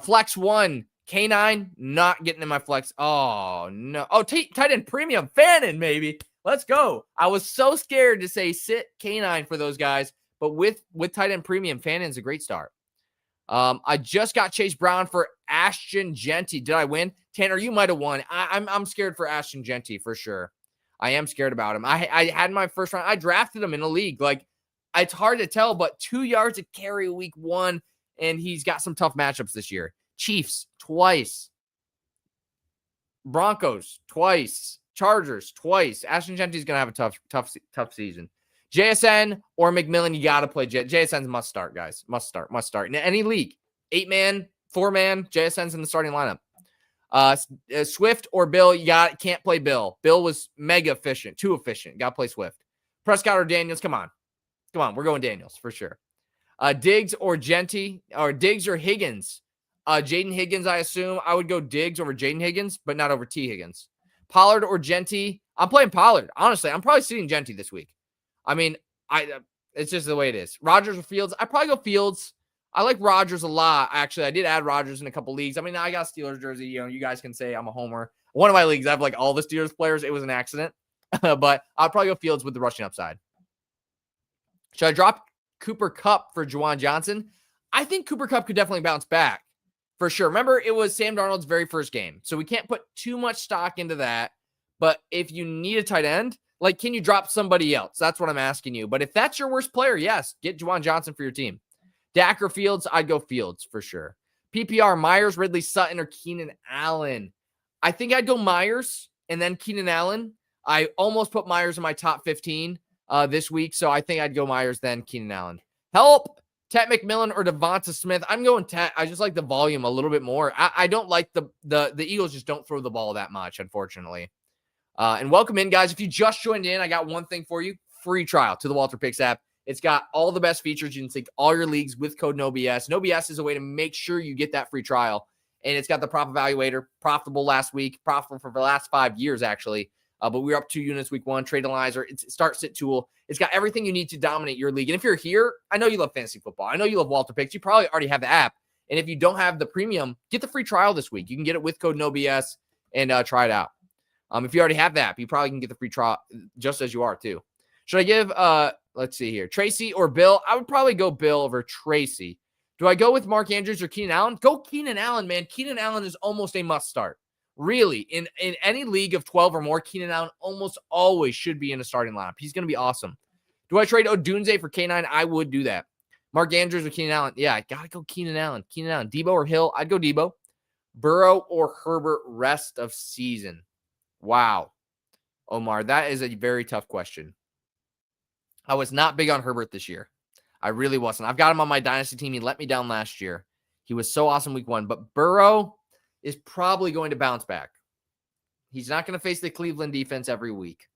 A: Flex 1. K9, not getting in my flex. Oh, no. Oh, tight end premium. Fannin, maybe. Let's go. I was so scared to say sit K9 for those guys, but with tight end premium, Fannin's a great start. I just got Chase Brown for Ashton Genty. Did I win? Tanner, you might have won. I'm scared for Ashton Genty for sure. I am scared about him. I had my first round. I drafted him in a league. Like, it's hard to tell, but 2 yards to carry week 1, and he's got some tough matchups this year. Chiefs twice, Broncos twice, Chargers twice. Ashton Genty's gonna have a tough season. JSN or McMillan, you gotta play. JSN's must start, guys. Must start in any league. 8-man, 4-man. JSN's in the starting lineup. Swift or Bill, can't play Bill. Bill was mega efficient, too efficient. Gotta play Swift. Prescott or Daniels, come on, we're going Daniels for sure. Diggs or Genty, or Diggs or Higgins. Jaden Higgins, I assume. I would go Diggs over Jaden Higgins, but not over T. Higgins. Pollard or Genty. I'm playing Pollard. Honestly, I'm probably sitting Genty this week. It's just the way it is. Rodgers or Fields. I probably go Fields. I like Rodgers a lot, actually. I did add Rodgers in a couple leagues. I got a Steelers jersey. You guys can say I'm a homer. One of my leagues, I have like all the Steelers players. It was an accident. But I'll probably go Fields with the rushing upside. Should I drop Cooper Kupp for Juwan Johnson? I think Cooper Kupp could definitely bounce back. For sure. Remember, it was Sam Darnold's very first game. So we can't put too much stock into that. But if you need a tight end, like, can you drop somebody else? That's what I'm asking you. But if that's your worst player, yes, get Juwan Johnson for your team. Dak or Fields, I'd go Fields for sure. PPR, Myers, Ridley, Sutton, or Keenan Allen. I think I'd go Myers and then Keenan Allen. I almost put Myers in my top 15 this week. So I think I'd go Myers, then Keenan Allen. Help! Tet McMillan or Devonta Smith. I'm going Tet. I just like the volume a little bit more. I don't like the Eagles just don't throw the ball that much, unfortunately. And welcome in, guys. If you just joined in, I got one thing for you. Free trial to the Walter Picks app. It's got all the best features. You can sync all your leagues with code NOBS. NOBS is a way to make sure you get that free trial. And it's got the prop evaluator, profitable last week, profitable for the last 5 years, actually. But we were up 2 units week 1, trade analyzer, it's start sit tool. It's got everything you need to dominate your league. And if you're here, I know you love fantasy football. I know you love Walter Picks. You probably already have the app. And if you don't have the premium, get the free trial this week. You can get it with code NOBS and try it out. If you already have the app, you probably can get the free trial just as you are too. Should I give, let's see here, Tracy or Bill? I would probably go Bill over Tracy. Do I go with Mark Andrews or Keenan Allen? Go Keenan Allen, man. Keenan Allen is almost a must start. Really, in any league of 12 or more, Keenan Allen almost always should be in a starting lineup. He's going to be awesome. Do I trade Odunze for K9? I would do that. Mark Andrews or Keenan Allen? Yeah, I got to go Keenan Allen. Keenan Allen. Debo or Hill? I'd go Debo. Burrow or Herbert rest of season? Wow. Omar, that is a very tough question. I was not big on Herbert this year. I really wasn't. I've got him on my dynasty team. He let me down last year. He was so awesome week 1. But Burrow is probably going to bounce back. He's not going to face the Cleveland defense every week.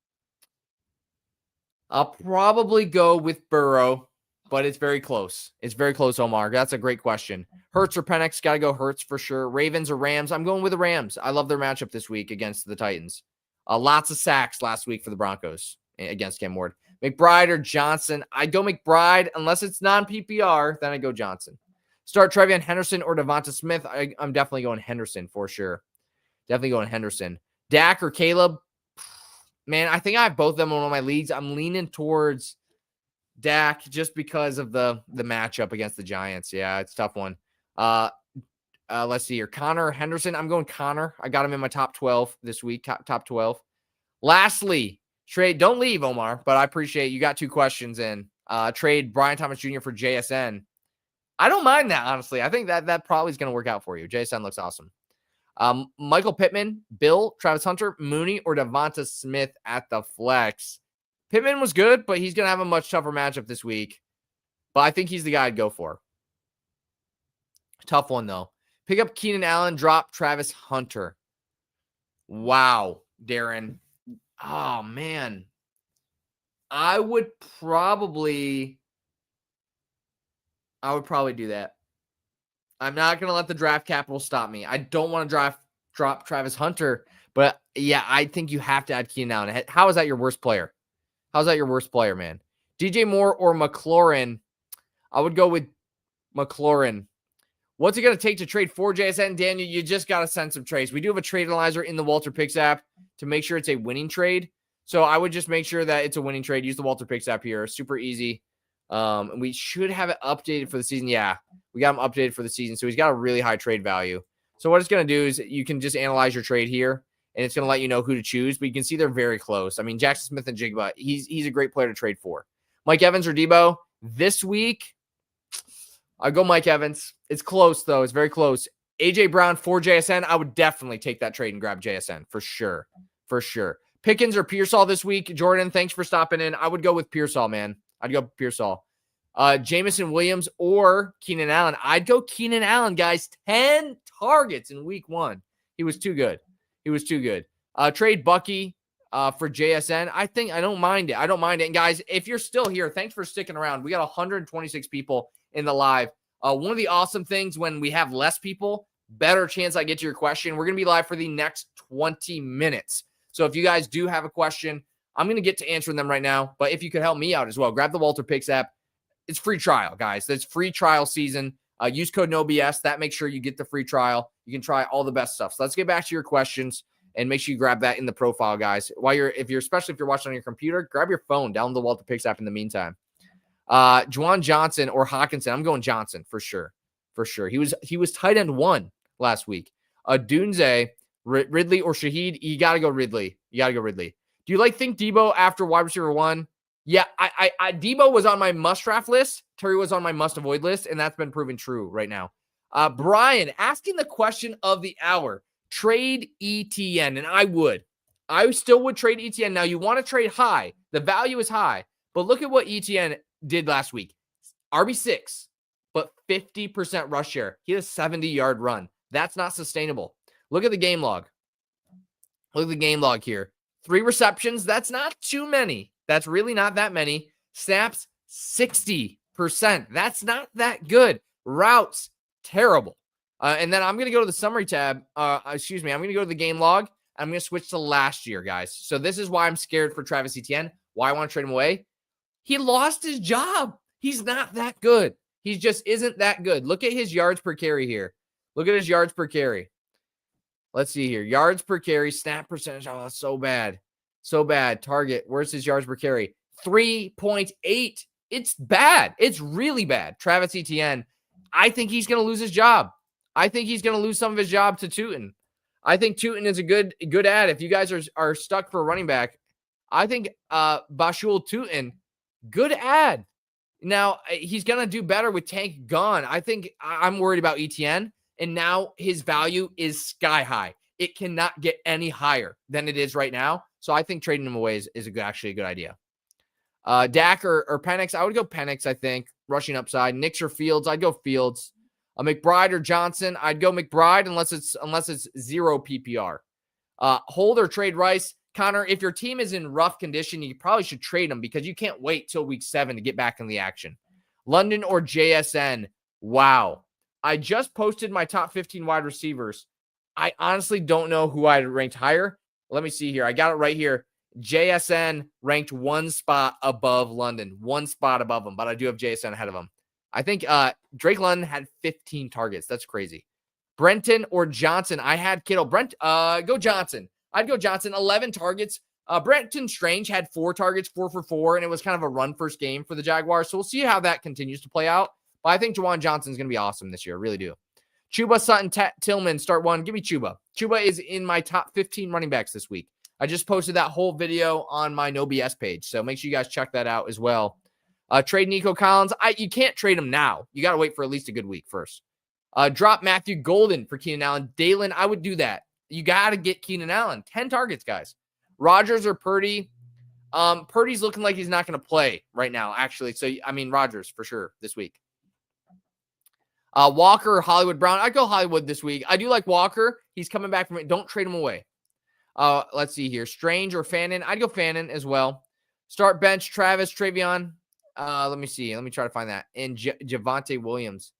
A: I'll probably go with Burrow, but it's very close. It's very close, Omar. That's a great question. Hurts or Penix? Got to go Hurts for sure. Ravens or Rams? I'm going with the Rams. I love their matchup this week against the Titans. Lots of sacks last week for the Broncos against Cam Ward. McBride or Johnson? I'd go McBride. Unless it's non-PPR, then I go Johnson. Start Trevion Henderson or Devonta Smith? I'm definitely going Henderson for sure. Definitely going Henderson. Dak or Caleb? Man, I think I have both of them in one of my leagues. I'm leaning towards Dak just because of the matchup against the Giants. Yeah, it's a tough one. Let's see here. Connor or Henderson? I'm going Connor. I got him in my top 12 this week. Top 12. Lastly, trade. Don't leave, Omar, but I appreciate you got 2 questions in. Trade Brian Thomas Jr. for JSN. I don't mind that, honestly. I think that probably is going to work out for you. JSN looks awesome. Michael Pittman, Bill, Travis Hunter, Mooney, or Devonta Smith at the flex. Pittman was good, but he's going to have a much tougher matchup this week. But I think he's the guy I'd go for. Tough one, though. Pick up Keenan Allen, drop Travis Hunter. Wow, Darren. Oh, man. I would probably do that. I'm not going to let the draft capital stop me. I don't want to drop Travis Hunter, but yeah, I think you have to add Keenan Allen. How is that your worst player? How's that your worst player, man? DJ Moore or McLaurin? I would go with McLaurin. What's it going to take to trade for JSN? Daniel, you just got to send some trades. We do have a trade analyzer in the Walter Picks app to make sure it's a winning trade. So I would just make sure that it's a winning trade. Use the Walter Picks app here. Super easy. And we should have it updated for the season. Yeah, we got him updated for the season. So he's got a really high trade value. So what it's going to do is you can just analyze your trade here, and it's going to let you know who to choose. But you can see they're very close. I mean, Jackson Smith and Jigba, he's a great player to trade for. Mike Evans or Debo? This week, I go Mike Evans. It's close, though. It's very close. A.J. Brown for JSN, I would definitely take that trade and grab JSN for sure. For sure. Pickens or Pearsall this week? Jordan, thanks for stopping in. I would go with Pearsall, man. I'd go Pearsall. Jamison Williams or Keenan Allen. I'd go Keenan Allen, guys. 10 targets in week 1. He was too good. Trade Bucky for JSN. I don't mind it. And guys, if you're still here, thanks for sticking around. We got 126 people in the live. One of the awesome things when we have less people, better chance I get to your question. We're going to be live for the next 20 minutes. So if you guys do have a question, I'm going to get to answering them right now. But if you could help me out as well, grab the Walter Picks app. It's free trial, guys. That's free trial season. Use code NOBS. That makes sure you get the free trial. You can try all the best stuff. So let's get back to your questions and make sure you grab that in the profile, guys. Especially if you're watching on your computer, grab your phone, download the Walter Picks app in the meantime. Juwan Johnson or Hawkinson. I'm going Johnson for sure. He was tight end 1 last week. Dunze, Ridley or Shaheed. You got to go Ridley. Do you think Debo after wide receiver 1? Yeah, I Debo was on my must draft list. Terry was on my must avoid list, and that's been proven true right now. Brian asking the question of the hour: trade ETN, and I still would trade ETN. Now you want to trade high, the value is high, but look at what ETN did last week. RB6, but 50% rush share. He had a 70-yard run. That's not sustainable. Look at the game log. Here. 3 receptions. That's not too many. That's really not that many. Snaps, 60%. That's not that good. Routes, terrible. And then I'm going to go to the summary tab. I'm going to go to the game log. I'm going to switch to last year, guys. So this is why I'm scared for Travis Etienne, why I want to trade him away. He lost his job. He's not that good. He just isn't that good. Look at his yards per carry here. Look at his yards per carry. Let's see here. Yards per carry, snap percentage. Oh, that's so bad. So bad. Target. Where's his yards per carry? 3.8. It's bad. It's really bad. Travis Etienne. I think he's going to lose his job. I think he's going to lose some of his job to Tootin. I think Tootin is a good ad. If you guys are stuck for a running back, I think Bashul Tootin, good ad. Now, he's going to do better with Tank gone. I think I'm worried about Etienne, and now his value is sky high. It cannot get any higher than it is right now. So I think trading him away is actually a good idea. Dak or Penix, I would go Penix, I think. Rushing upside. Nix or Fields, I'd go Fields. McBride or Johnson, I'd go McBride unless it's 0 PPR. Hold or trade Rice. Connor, if your team is in rough condition, you probably should trade them because you can't wait till week 7 to get back in the action. London or JSN. Wow. I just posted my top 15 wide receivers. I honestly don't know who I ranked higher. Let me see here. I got it right here. JSN ranked 1 spot above London, 1 spot above him, but I do have JSN ahead of him. I think Drake London had 15 targets. That's crazy. Brenton or Johnson. I had Kittle. Go Johnson. I'd go Johnson. 11 targets. Brenton Strange had 4 targets, 4 for 4, and it was kind of a run first game for the Jaguars. So we'll see how that continues to play out. But I think Juwan Johnson's going to be awesome this year. I really do. Chuba, Sutton, Tillman, start 1. Give me Chuba. Chuba is in my top 15 running backs this week. I just posted that whole video on my No BS page. So make sure you guys check that out as well. Trade Nico Collins. You can't trade him now. You got to wait for at least a good week first. Drop Matthew Golden for Keenan Allen. Dalen, I would do that. You got to get Keenan Allen. 10 targets, guys. Rodgers or Purdy. Purdy's looking like he's not going to play right now, actually. So, I mean, Rodgers for sure this week. Walker or Hollywood Brown. I'd go Hollywood this week. I do like Walker. He's coming back from it. Don't trade him away. Let's see here. Strange or Fannin. I'd go Fannin as well. Start bench, Travis, Travion. Let me see. Let me try to find that. And Javonte Williams.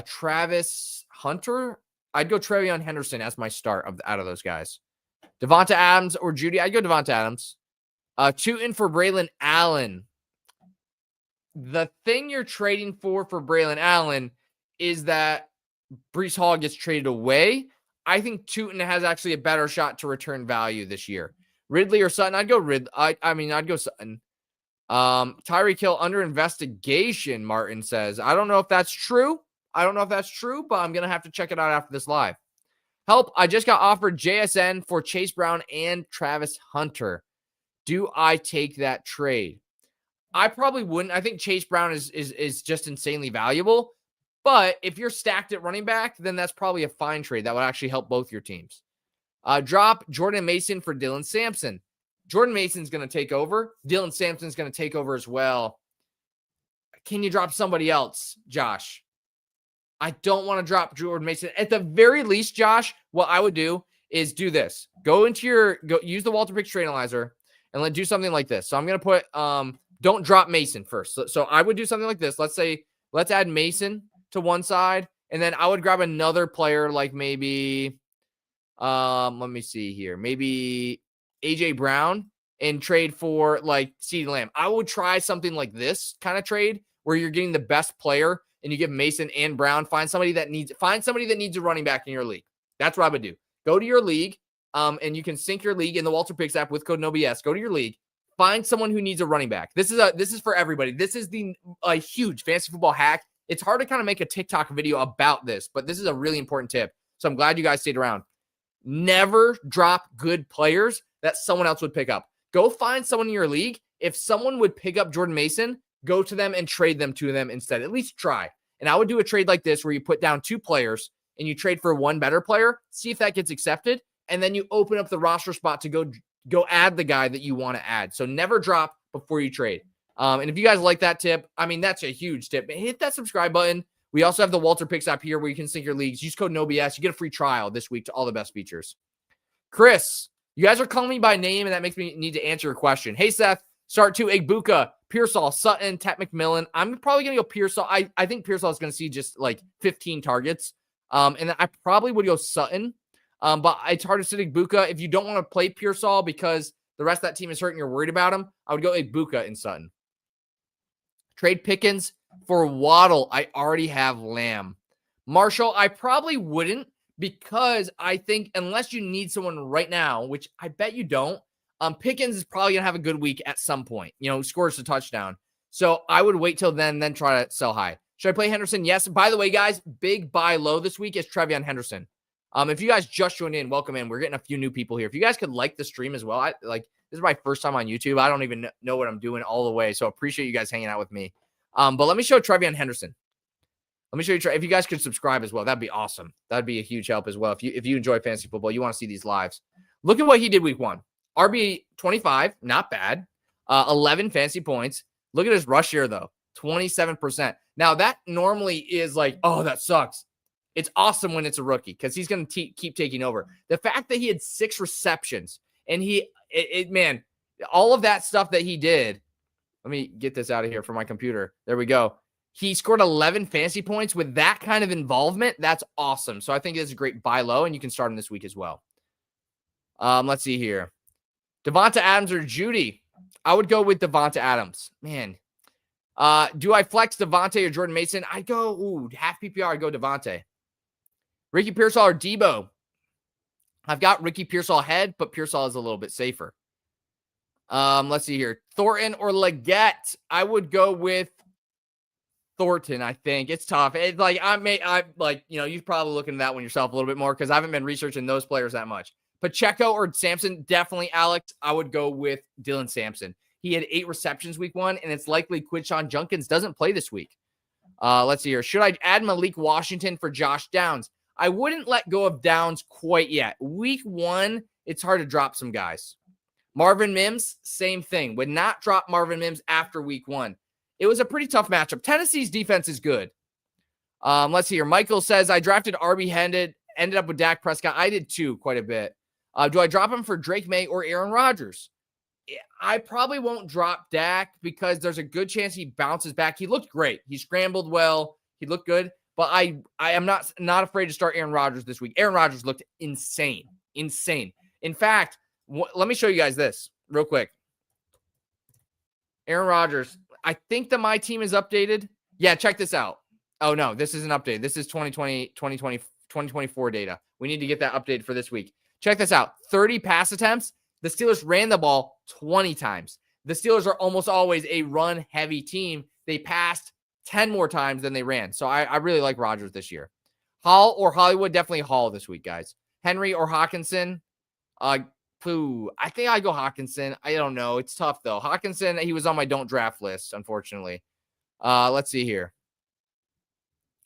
A: Travis Hunter. I'd go Travion Henderson as my start out of those guys. Devonta Adams or Judy. I'd go Devonta Adams. Tootin for Braylon Allen. The thing you're trading for Braylon Allen is that Breece Hall gets traded away. I think Tootin has actually a better shot to return value this year. Ridley or Sutton. I'd go Ridley. I'd go Sutton. Tyreek Hill under investigation, Martin says. I don't know if that's true. But I'm going to have to check it out after this live. Help. I just got offered JSN for Chase Brown and Travis Hunter. Do I take that trade? I probably wouldn't. I think Chase Brown is just insanely valuable. But if you're stacked at running back, then that's probably a fine trade. That would actually help both your teams. Drop Jordan Mason for Dylan Sampson. Jordan Mason's going to take over. Dylan Sampson's going to take over as well. Can you drop somebody else, Josh? I don't want to drop Jordan Mason. At the very least, Josh, what I would do is do this. Go use the Walter Picks Trade Analyzer and do something like this. So I'm going to put, don't drop Mason first. So I would do something like this. Let's add Mason to one side. And then I would grab another player like maybe, let me see here. Maybe AJ Brown and trade for like CeeDee Lamb. I would try something like this kind of trade where you're getting the best player and you give Mason and Brown. Find somebody that needs a running back in your league. That's what I would do. Go to your league, and you can sync your league in the Walter Picks app with code NOBS. Go to your league. Find someone who needs a running back. This is for everybody. This is a huge fantasy football hack. It's hard to kind of make a TikTok video about this, but this is a really important tip. So I'm glad you guys stayed around. Never drop good players that someone else would pick up. Go find someone in your league. If someone would pick up Jordan Mason, go to them and trade them to them instead. At least try. And I would do a trade like this where you put down 2 players and you trade for one better player, see if that gets accepted, and then you open up the roster spot to go add the guy that you want to add. So never drop before you trade. And if you guys like that tip, that's a huge tip. Hit that subscribe button. We also have the Walter Picks app here where you can sync your leagues. Use code NOBS. You get a free trial this week to all the best features. Chris, You guys are calling me by name, and that makes me need to answer your question. Hey, Seth, start 2, Igbuka, Pearsall, Sutton, Tet McMillan. I'm probably going to go Pearsall. I think Pearsall is going to see just like 15 targets. And I probably would go Sutton. But it's hard to sit Igbuka. If you don't want to play Pearsall because the rest of that team is hurt and you're worried about him, I would go Igbuka in Sutton. Trade Pickens for Waddle. I already have Lamb. Marshall, I probably wouldn't, because I think unless you need someone right now, which I bet you don't, Pickens is probably going to have a good week at some point, scores a touchdown. So I would wait till then try to sell high. Should I play Henderson? Yes. By the way, guys, big buy low this week is Trevion Henderson. If you guys just joined in, welcome in. We're getting a few new people here. If you guys could like the stream as well, this is my first time on YouTube. I don't even know what I'm doing all the way. So appreciate you guys hanging out with me. But let me show Trevion Henderson. Let me show you, if you guys could subscribe as well, that'd be awesome. That'd be a huge help as well. If you enjoy fantasy football, you want to see these lives. Look at what he did week 1. RB 25, not bad. 11 fantasy points. Look at his rush share, though, 27%. Now, that normally is like, oh, that sucks. It's awesome when it's a rookie because he's going to keep taking over. The fact that he had 6 receptions and man, all of that stuff that he did. Let me get this out of here from my computer. There we go. He scored 11 fantasy points with that kind of involvement. That's awesome. So I think it's a great buy low, and you can start him this week as well. Let's see here. Devonta Adams or Judy? I would go with Devonta Adams. Man. Do I flex Devontae or Jordan Mason? I'd go, half PPR, I'd go Devontae. Ricky Pearsall or Debo? I've got Ricky Pearsall ahead, but Pearsall is a little bit safer. Let's see here. Thornton or Leggett? I would go with Thornton, I think. It's tough. It's like, you're probably looking at that one yourself a little bit more because I haven't been researching those players that much. Pacheco or Sampson? Definitely, Alex. I would go with Dylan Sampson. He had 8 receptions week 1, and it's likely Quinshon Judkins doesn't play this week. Let's see here. Should I add Malik Washington for Josh Downs? I wouldn't let go of Downs quite yet. Week 1, it's hard to drop some guys. Marvin Mims, same thing. Would not drop Marvin Mims after week 1. It was a pretty tough matchup. Tennessee's defense is good. Let's see here. Michael says, I drafted RB ended up with Dak Prescott. I did too, quite a bit. Do I drop him for Drake May or Aaron Rodgers? I probably won't drop Dak because there's a good chance he bounces back. He looked great. He scrambled well. He looked good. But I am not afraid to start Aaron Rodgers this week. Aaron Rodgers looked insane. Insane. In fact, let me show you guys this real quick. Aaron Rodgers. I think that my team is updated. Yeah, check this out. Oh, no, this isn't updated. This is 2024 data. We need to get that updated for this week. Check this out. 30 pass attempts. The Steelers ran the ball 20 times. The Steelers are almost always a run-heavy team. They passed 10 more times than they ran. So I really like Rodgers this year. Hall or Hollywood? Definitely Hall this week, guys. Henry or Hawkinson? I think I go Hawkinson. I don't know. It's tough, though. Hawkinson, he was on my don't draft list, unfortunately. Let's see here.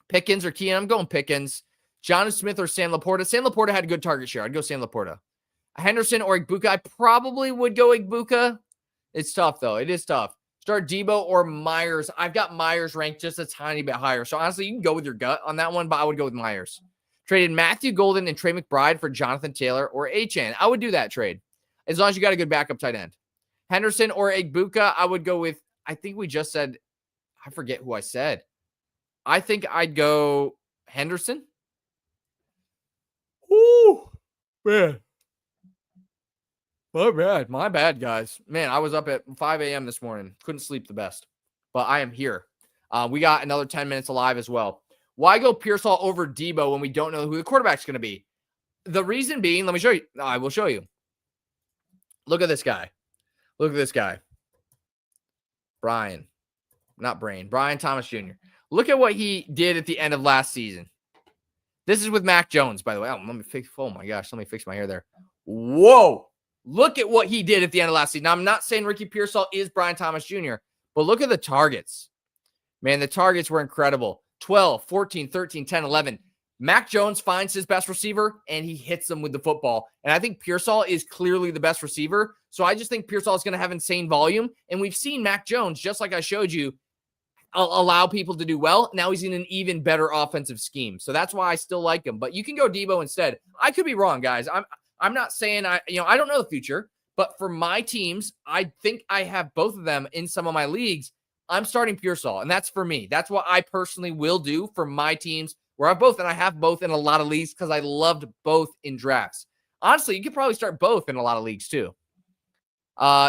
A: Pickens or Keenan? I'm going Pickens. Jonnu Smith or Sam Laporta? Sam Laporta had a good target share. I'd go Sam Laporta. Henderson or Igbuka? I probably would go Igbuka. It's tough, though. It is tough. Start Debo or Myers. I've got Myers ranked just a tiny bit higher. So, honestly, you can go with your gut on that one, but I would go with Myers. Traded Matthew Golden and Trey McBride for Jonathan Taylor or Achane. I would do that trade as long as you got a good backup tight end. Henderson or Igbuka? I would go with, I think we just said, I forget who I said. I think I'd go Henderson. Ooh, man. My bad, guys. Man, I was up at 5 a.m. this morning. Couldn't sleep the best, but I am here. We got another 10 minutes alive as well. Why go Pearsall over Debo when we don't know who the quarterback's going to be? The reason being, let me show you. I will show you. Look at this guy. Brian Thomas Jr. Look at what he did at the end of last season. This is with Mac Jones, by the way. Oh my gosh. Let me fix my hair there. Whoa. Look at what he did at the end of last season. Now, I'm not saying Ricky Pearsall is Brian Thomas Jr., but look at the targets. Man, the targets were incredible. 12, 14, 13, 10, 11. Mac Jones finds his best receiver, and he hits them with the football. And I think Pearsall is clearly the best receiver. So I just think Pearsall is going to have insane volume. And we've seen Mac Jones, just like I showed you, allow people to do well. Now he's in an even better offensive scheme. So that's why I still like him. But you can go Debo instead. I could be wrong, guys. I'm not saying I don't know the future, but for my teams, I think I have both of them in some of my leagues. I'm starting Pearsall, and that's for me. That's what I personally will do for my teams where I have both, and I have both in a lot of leagues because I loved both in drafts. Honestly, you could probably start both in a lot of leagues too.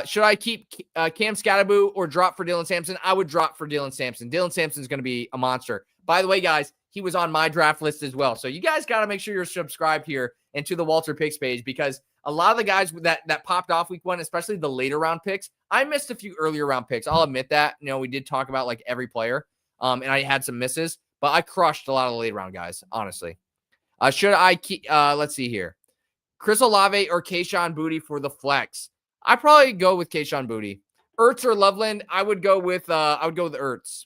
A: Should I keep Cam Scatterboo or drop for Dylan Sampson? I would drop for Dylan Sampson. Dylan Sampson's going to be a monster. By the way, guys, he was on my draft list as well. So you guys got to make sure you're subscribed here and to the Walter Picks page, because a lot of the guys that popped off week one, especially the later round picks, I missed a few earlier round picks. I'll admit that. We did talk about like every player, and I had some misses, but I crushed a lot of the later round guys, honestly. Should I keep, let's see here. Chris Olave or Kayshon Boutte for the flex? I probably go with Kayshon Boutte. Ertz or Loveland? I would go with Ertz.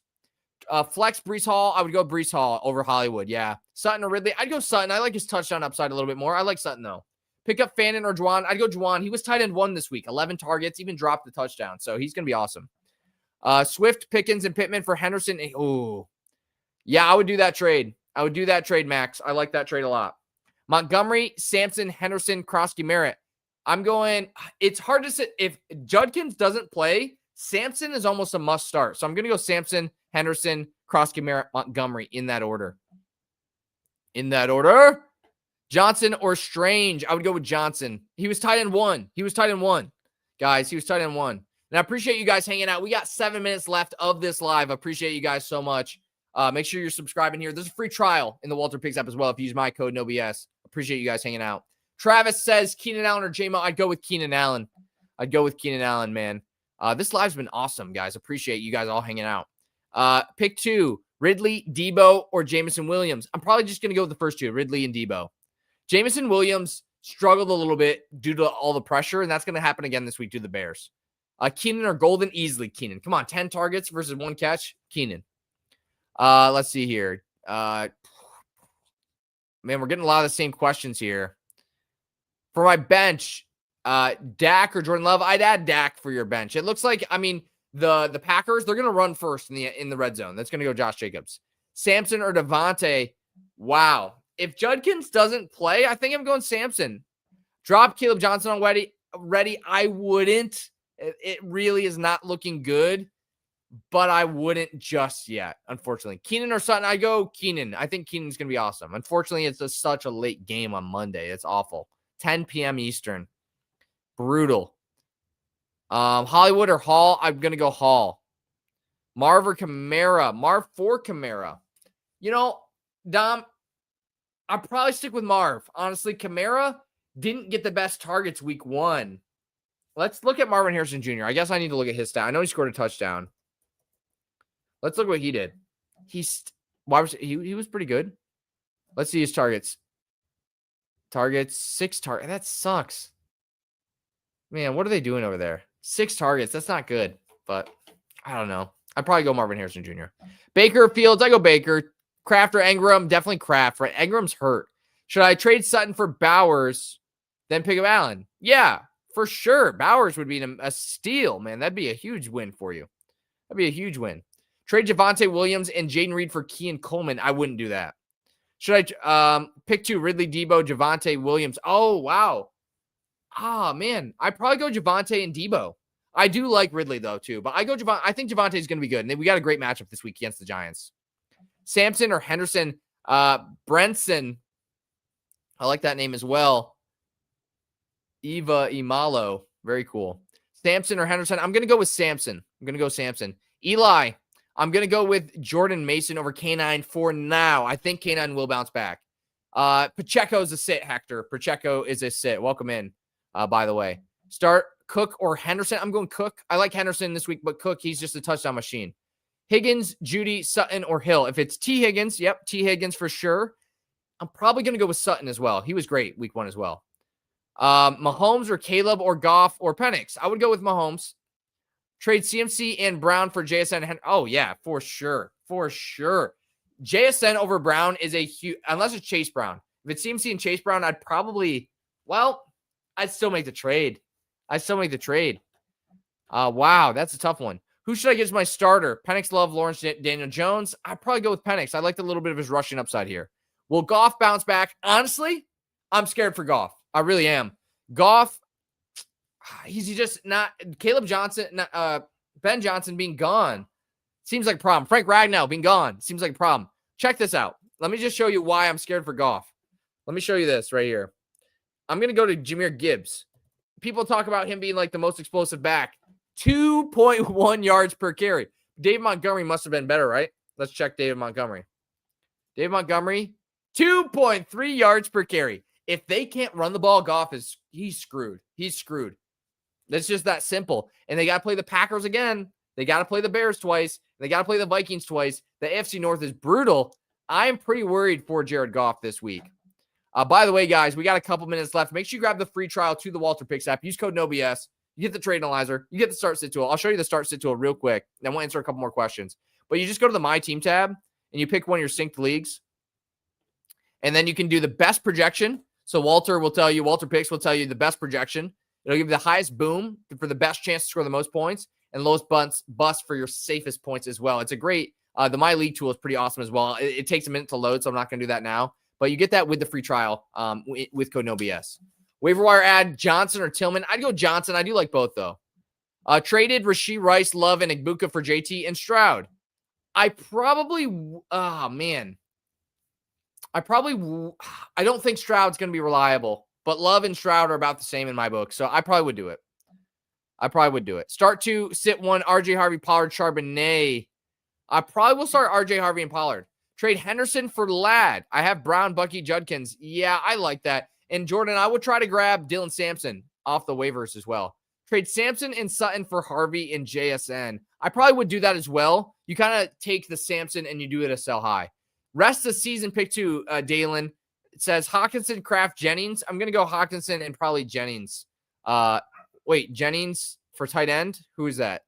A: Flex Breece Hall. I would go Breece Hall over Hollywood. Yeah. Sutton or Ridley? I'd go Sutton. I like his touchdown upside a little bit more. I like Sutton though. Pick up Fannin or Juwan. I'd go Juwan. He was tight end 1 this week. 11 targets, even dropped the touchdown. So he's gonna be awesome. Swift, Pickens, and Pittman for Henderson. Oh, yeah. I would do that trade. Max. I like that trade a lot. Montgomery, Sampson, Henderson, Krosky, Merritt. I'm going, it's hard to say. If Judkins doesn't play, Sampson is almost a must start. So I'm going to go Sampson, Henderson, Krosky, Merritt, Montgomery in that order. Johnson or Strange? I would go with Johnson. He was tight end 1. Guys, he was tight end 1. And I appreciate you guys hanging out. We got 7 minutes left of this live. I appreciate you guys so much. Make sure you're subscribing here. There's a free trial in the Walter Picks app as well if you use my code NOBS. Appreciate you guys hanging out. Travis says Keenan Allen or J-Mo. I'd go with Keenan Allen. Man. This live's been awesome, guys. Appreciate you guys all hanging out. Pick 2, Ridley, Debo, or Jameson Williams. I'm probably just going to go with the first 2, Ridley and Debo. Jameson Williams struggled a little bit due to all the pressure, and that's going to happen again this week due to the Bears. Keenan or Golden? Easily Keenan. Come on, 10 targets versus 1 catch. Keenan. Let's see here. Man, we're getting a lot of the same questions here. For my bench, Dak or Jordan Love, I'd add Dak for your bench. It looks like, the Packers, they're going to run first in the red zone. That's going to go Josh Jacobs. Sampson or Devontae? Wow. If Judkins doesn't play, I think I'm going Sampson. Drop Caleb Johnson on ready. I wouldn't. It really is not looking good, but I wouldn't just yet, unfortunately. Keenan or Sutton? I go Keenan. I think Keenan's going to be awesome. Unfortunately, it's such a late game on Monday. It's awful. 10 p.m. Eastern. Brutal. Hollywood or Hall? I'm going to go Hall. Marv or Kamara? Marv for Kamara. Dom, I'll probably stick with Marv. Honestly, Kamara didn't get the best targets week 1. Let's look at Marvin Harrison Jr. I guess I need to look at his stat. I know he scored a touchdown. Let's look what he did. He was pretty good. Let's see his targets. 6 targets. That sucks. Man, what are they doing over there? 6 targets. That's not good, but I don't know. I'd probably go Marvin Harrison Jr. Baker Fields. I go Baker. Kraft or Engram? Definitely Kraft, right? Engram's hurt. Should I trade Sutton for Bowers, then pick up Allen? Yeah, for sure. Bowers would be a steal, man. That'd be a huge win for you. That'd be a huge win. Trade Javonte Williams and Jaden Reed for Kean Coleman. I wouldn't do that. Should I pick 2, Ridley, Debo, Javonte Williams? Oh, wow. Man. I'd probably go Javonte and Debo. I do like Ridley, though, too. But I think Javonte is going to be good. And we got a great matchup this week against the Giants. Sampson or Henderson? Brenson. I like that name as well. Eva Imalo. Very cool. Sampson or Henderson? I'm going to go with Sampson. Eli. I'm going to go with Jordan Mason over K9 for now. I think K9 will bounce back. Pacheco is a sit, Hector. Pacheco is a sit. Welcome in, by the way. Start Cook or Henderson. I'm going Cook. I like Henderson this week, but Cook, he's just a touchdown machine. Higgins, Judy, Sutton, or Hill. If it's T. Higgins, yep, T. Higgins for sure. I'm probably going to go with Sutton as well. He was great week 1 as well. Mahomes or Caleb or Goff or Penix. I would go with Mahomes. Trade CMC and Brown for JSN. Oh, yeah, for sure. JSN over Brown is a huge, unless it's Chase Brown. If it's CMC and Chase Brown, I'd still make the trade. Wow, that's a tough one. Who should I get as my starter? Penix, Love, Lawrence, Daniel Jones. I'd probably go with Penix. I like a little bit of his rushing upside here. Will Goff bounce back? Honestly, I'm scared for Goff. I really am. Goff, he's just not. Caleb Johnson, Ben Johnson being gone seems like a problem. Frank Ragnow being gone seems like a problem. Check this out. Let me just show you why I'm scared for Goff. Let me show you this right here. I'm going to go to Jahmyr Gibbs. People talk about him being like the most explosive back. 2.1 yards per carry. David Montgomery must have been better, right? Let's check David Montgomery. David Montgomery, 2.3 yards per carry. If they can't run the ball, Goff he's screwed. He's screwed. It's just that simple. And they got to play the Packers again. They got to play the Bears twice. They got to play the Vikings twice. The AFC North is brutal. I am pretty worried for Jared Goff this week. By the way, guys, we got a couple minutes left. Make sure you grab the free trial to the Walter Picks app. Use code NOBS. You get the trade analyzer. You get the start sit tool. I'll show you the start sit tool real quick. Then we'll answer a couple more questions. But you just go to the My Team tab, and you pick one of your synced leagues. And then you can do the best projection. So Walter Picks will tell you the best projection. It'll give you the highest boom for the best chance to score the most points and lowest bust for your safest points as well. It's a great, the My League tool is pretty awesome as well. It takes a minute to load, so I'm not going to do that now. But you get that with the free trial with code NOBS. Waiver wire ad, Johnson or Tillman. I'd go Johnson. I do like both, though. Traded Rashee Rice, Love, and Igbuka for JT and Stroud. I don't think Stroud's going to be reliable, but Love and Stroud are about the same in my book, so I probably would do it. Start 2, sit 1, RJ Harvey, Pollard, Charbonnet. I probably will start RJ Harvey and Pollard. Trade Henderson for Ladd. I have Brown, Bucky, Judkins. Yeah, I like that. And Jordan, I would try to grab Dylan Sampson off the waivers as well. Trade Sampson and Sutton for Harvey and JSN. I probably would do that as well. You kind of take the Sampson and you do it a sell high. Rest of the season pick 2, Dalen. It says Hawkinson, Kraft, Jennings. I'm going to go Hawkinson and probably Jennings. Jennings for tight end. Who is that?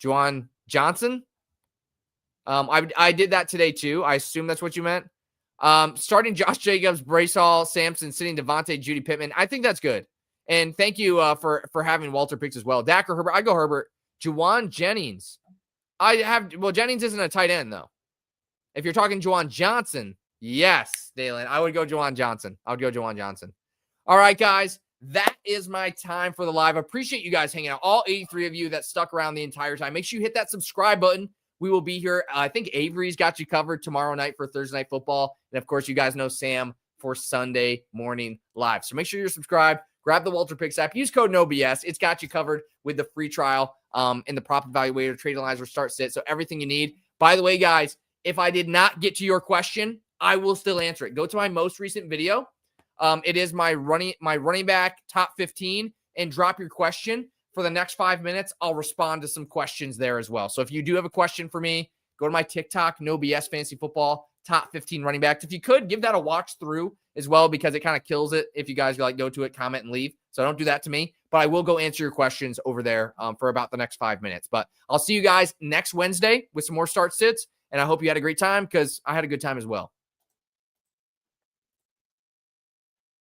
A: Juwan Johnson? I did that today too. I assume that's what you meant. Starting Josh Jacobs, Brace Hall, Sampson, sitting Devontae, Judy Pittman. I think that's good. And thank you for having Walter Picks as well. Dak or Herbert? I go Herbert. Juwan Jennings. Jennings isn't a tight end though. If you're talking Juwan Johnson, yes, Dalen, I would go Juwan Johnson. All right, guys. That is my time for the live. I appreciate you guys hanging out. All 83 of you that stuck around the entire time. Make sure you hit that subscribe button. We will be here. I think Avery's got you covered tomorrow night for Thursday Night Football. And, of course, you guys know Sam for Sunday morning live. So make sure you're subscribed. Grab the Walter Picks app. Use code NOBS. It's got you covered with the free trial and the prop evaluator, trade analyzer, start sit. So everything you need. By the way, guys, if I did not get to your question, I will still answer it. Go to my most recent video. It is my running back top 15 and drop your question. For the next 5 minutes, I'll respond to some questions there as well. So if you do have a question for me, go to my TikTok, No BS Fantasy Football, top 15 running backs. If you could, give that a watch through as well because it kind of kills it if you guys go to it, comment, and leave. So don't do that to me. But I will go answer your questions over there for about the next 5 minutes. But I'll see you guys next Wednesday with some more start sits. And I hope you had a great time because I had a good time as well.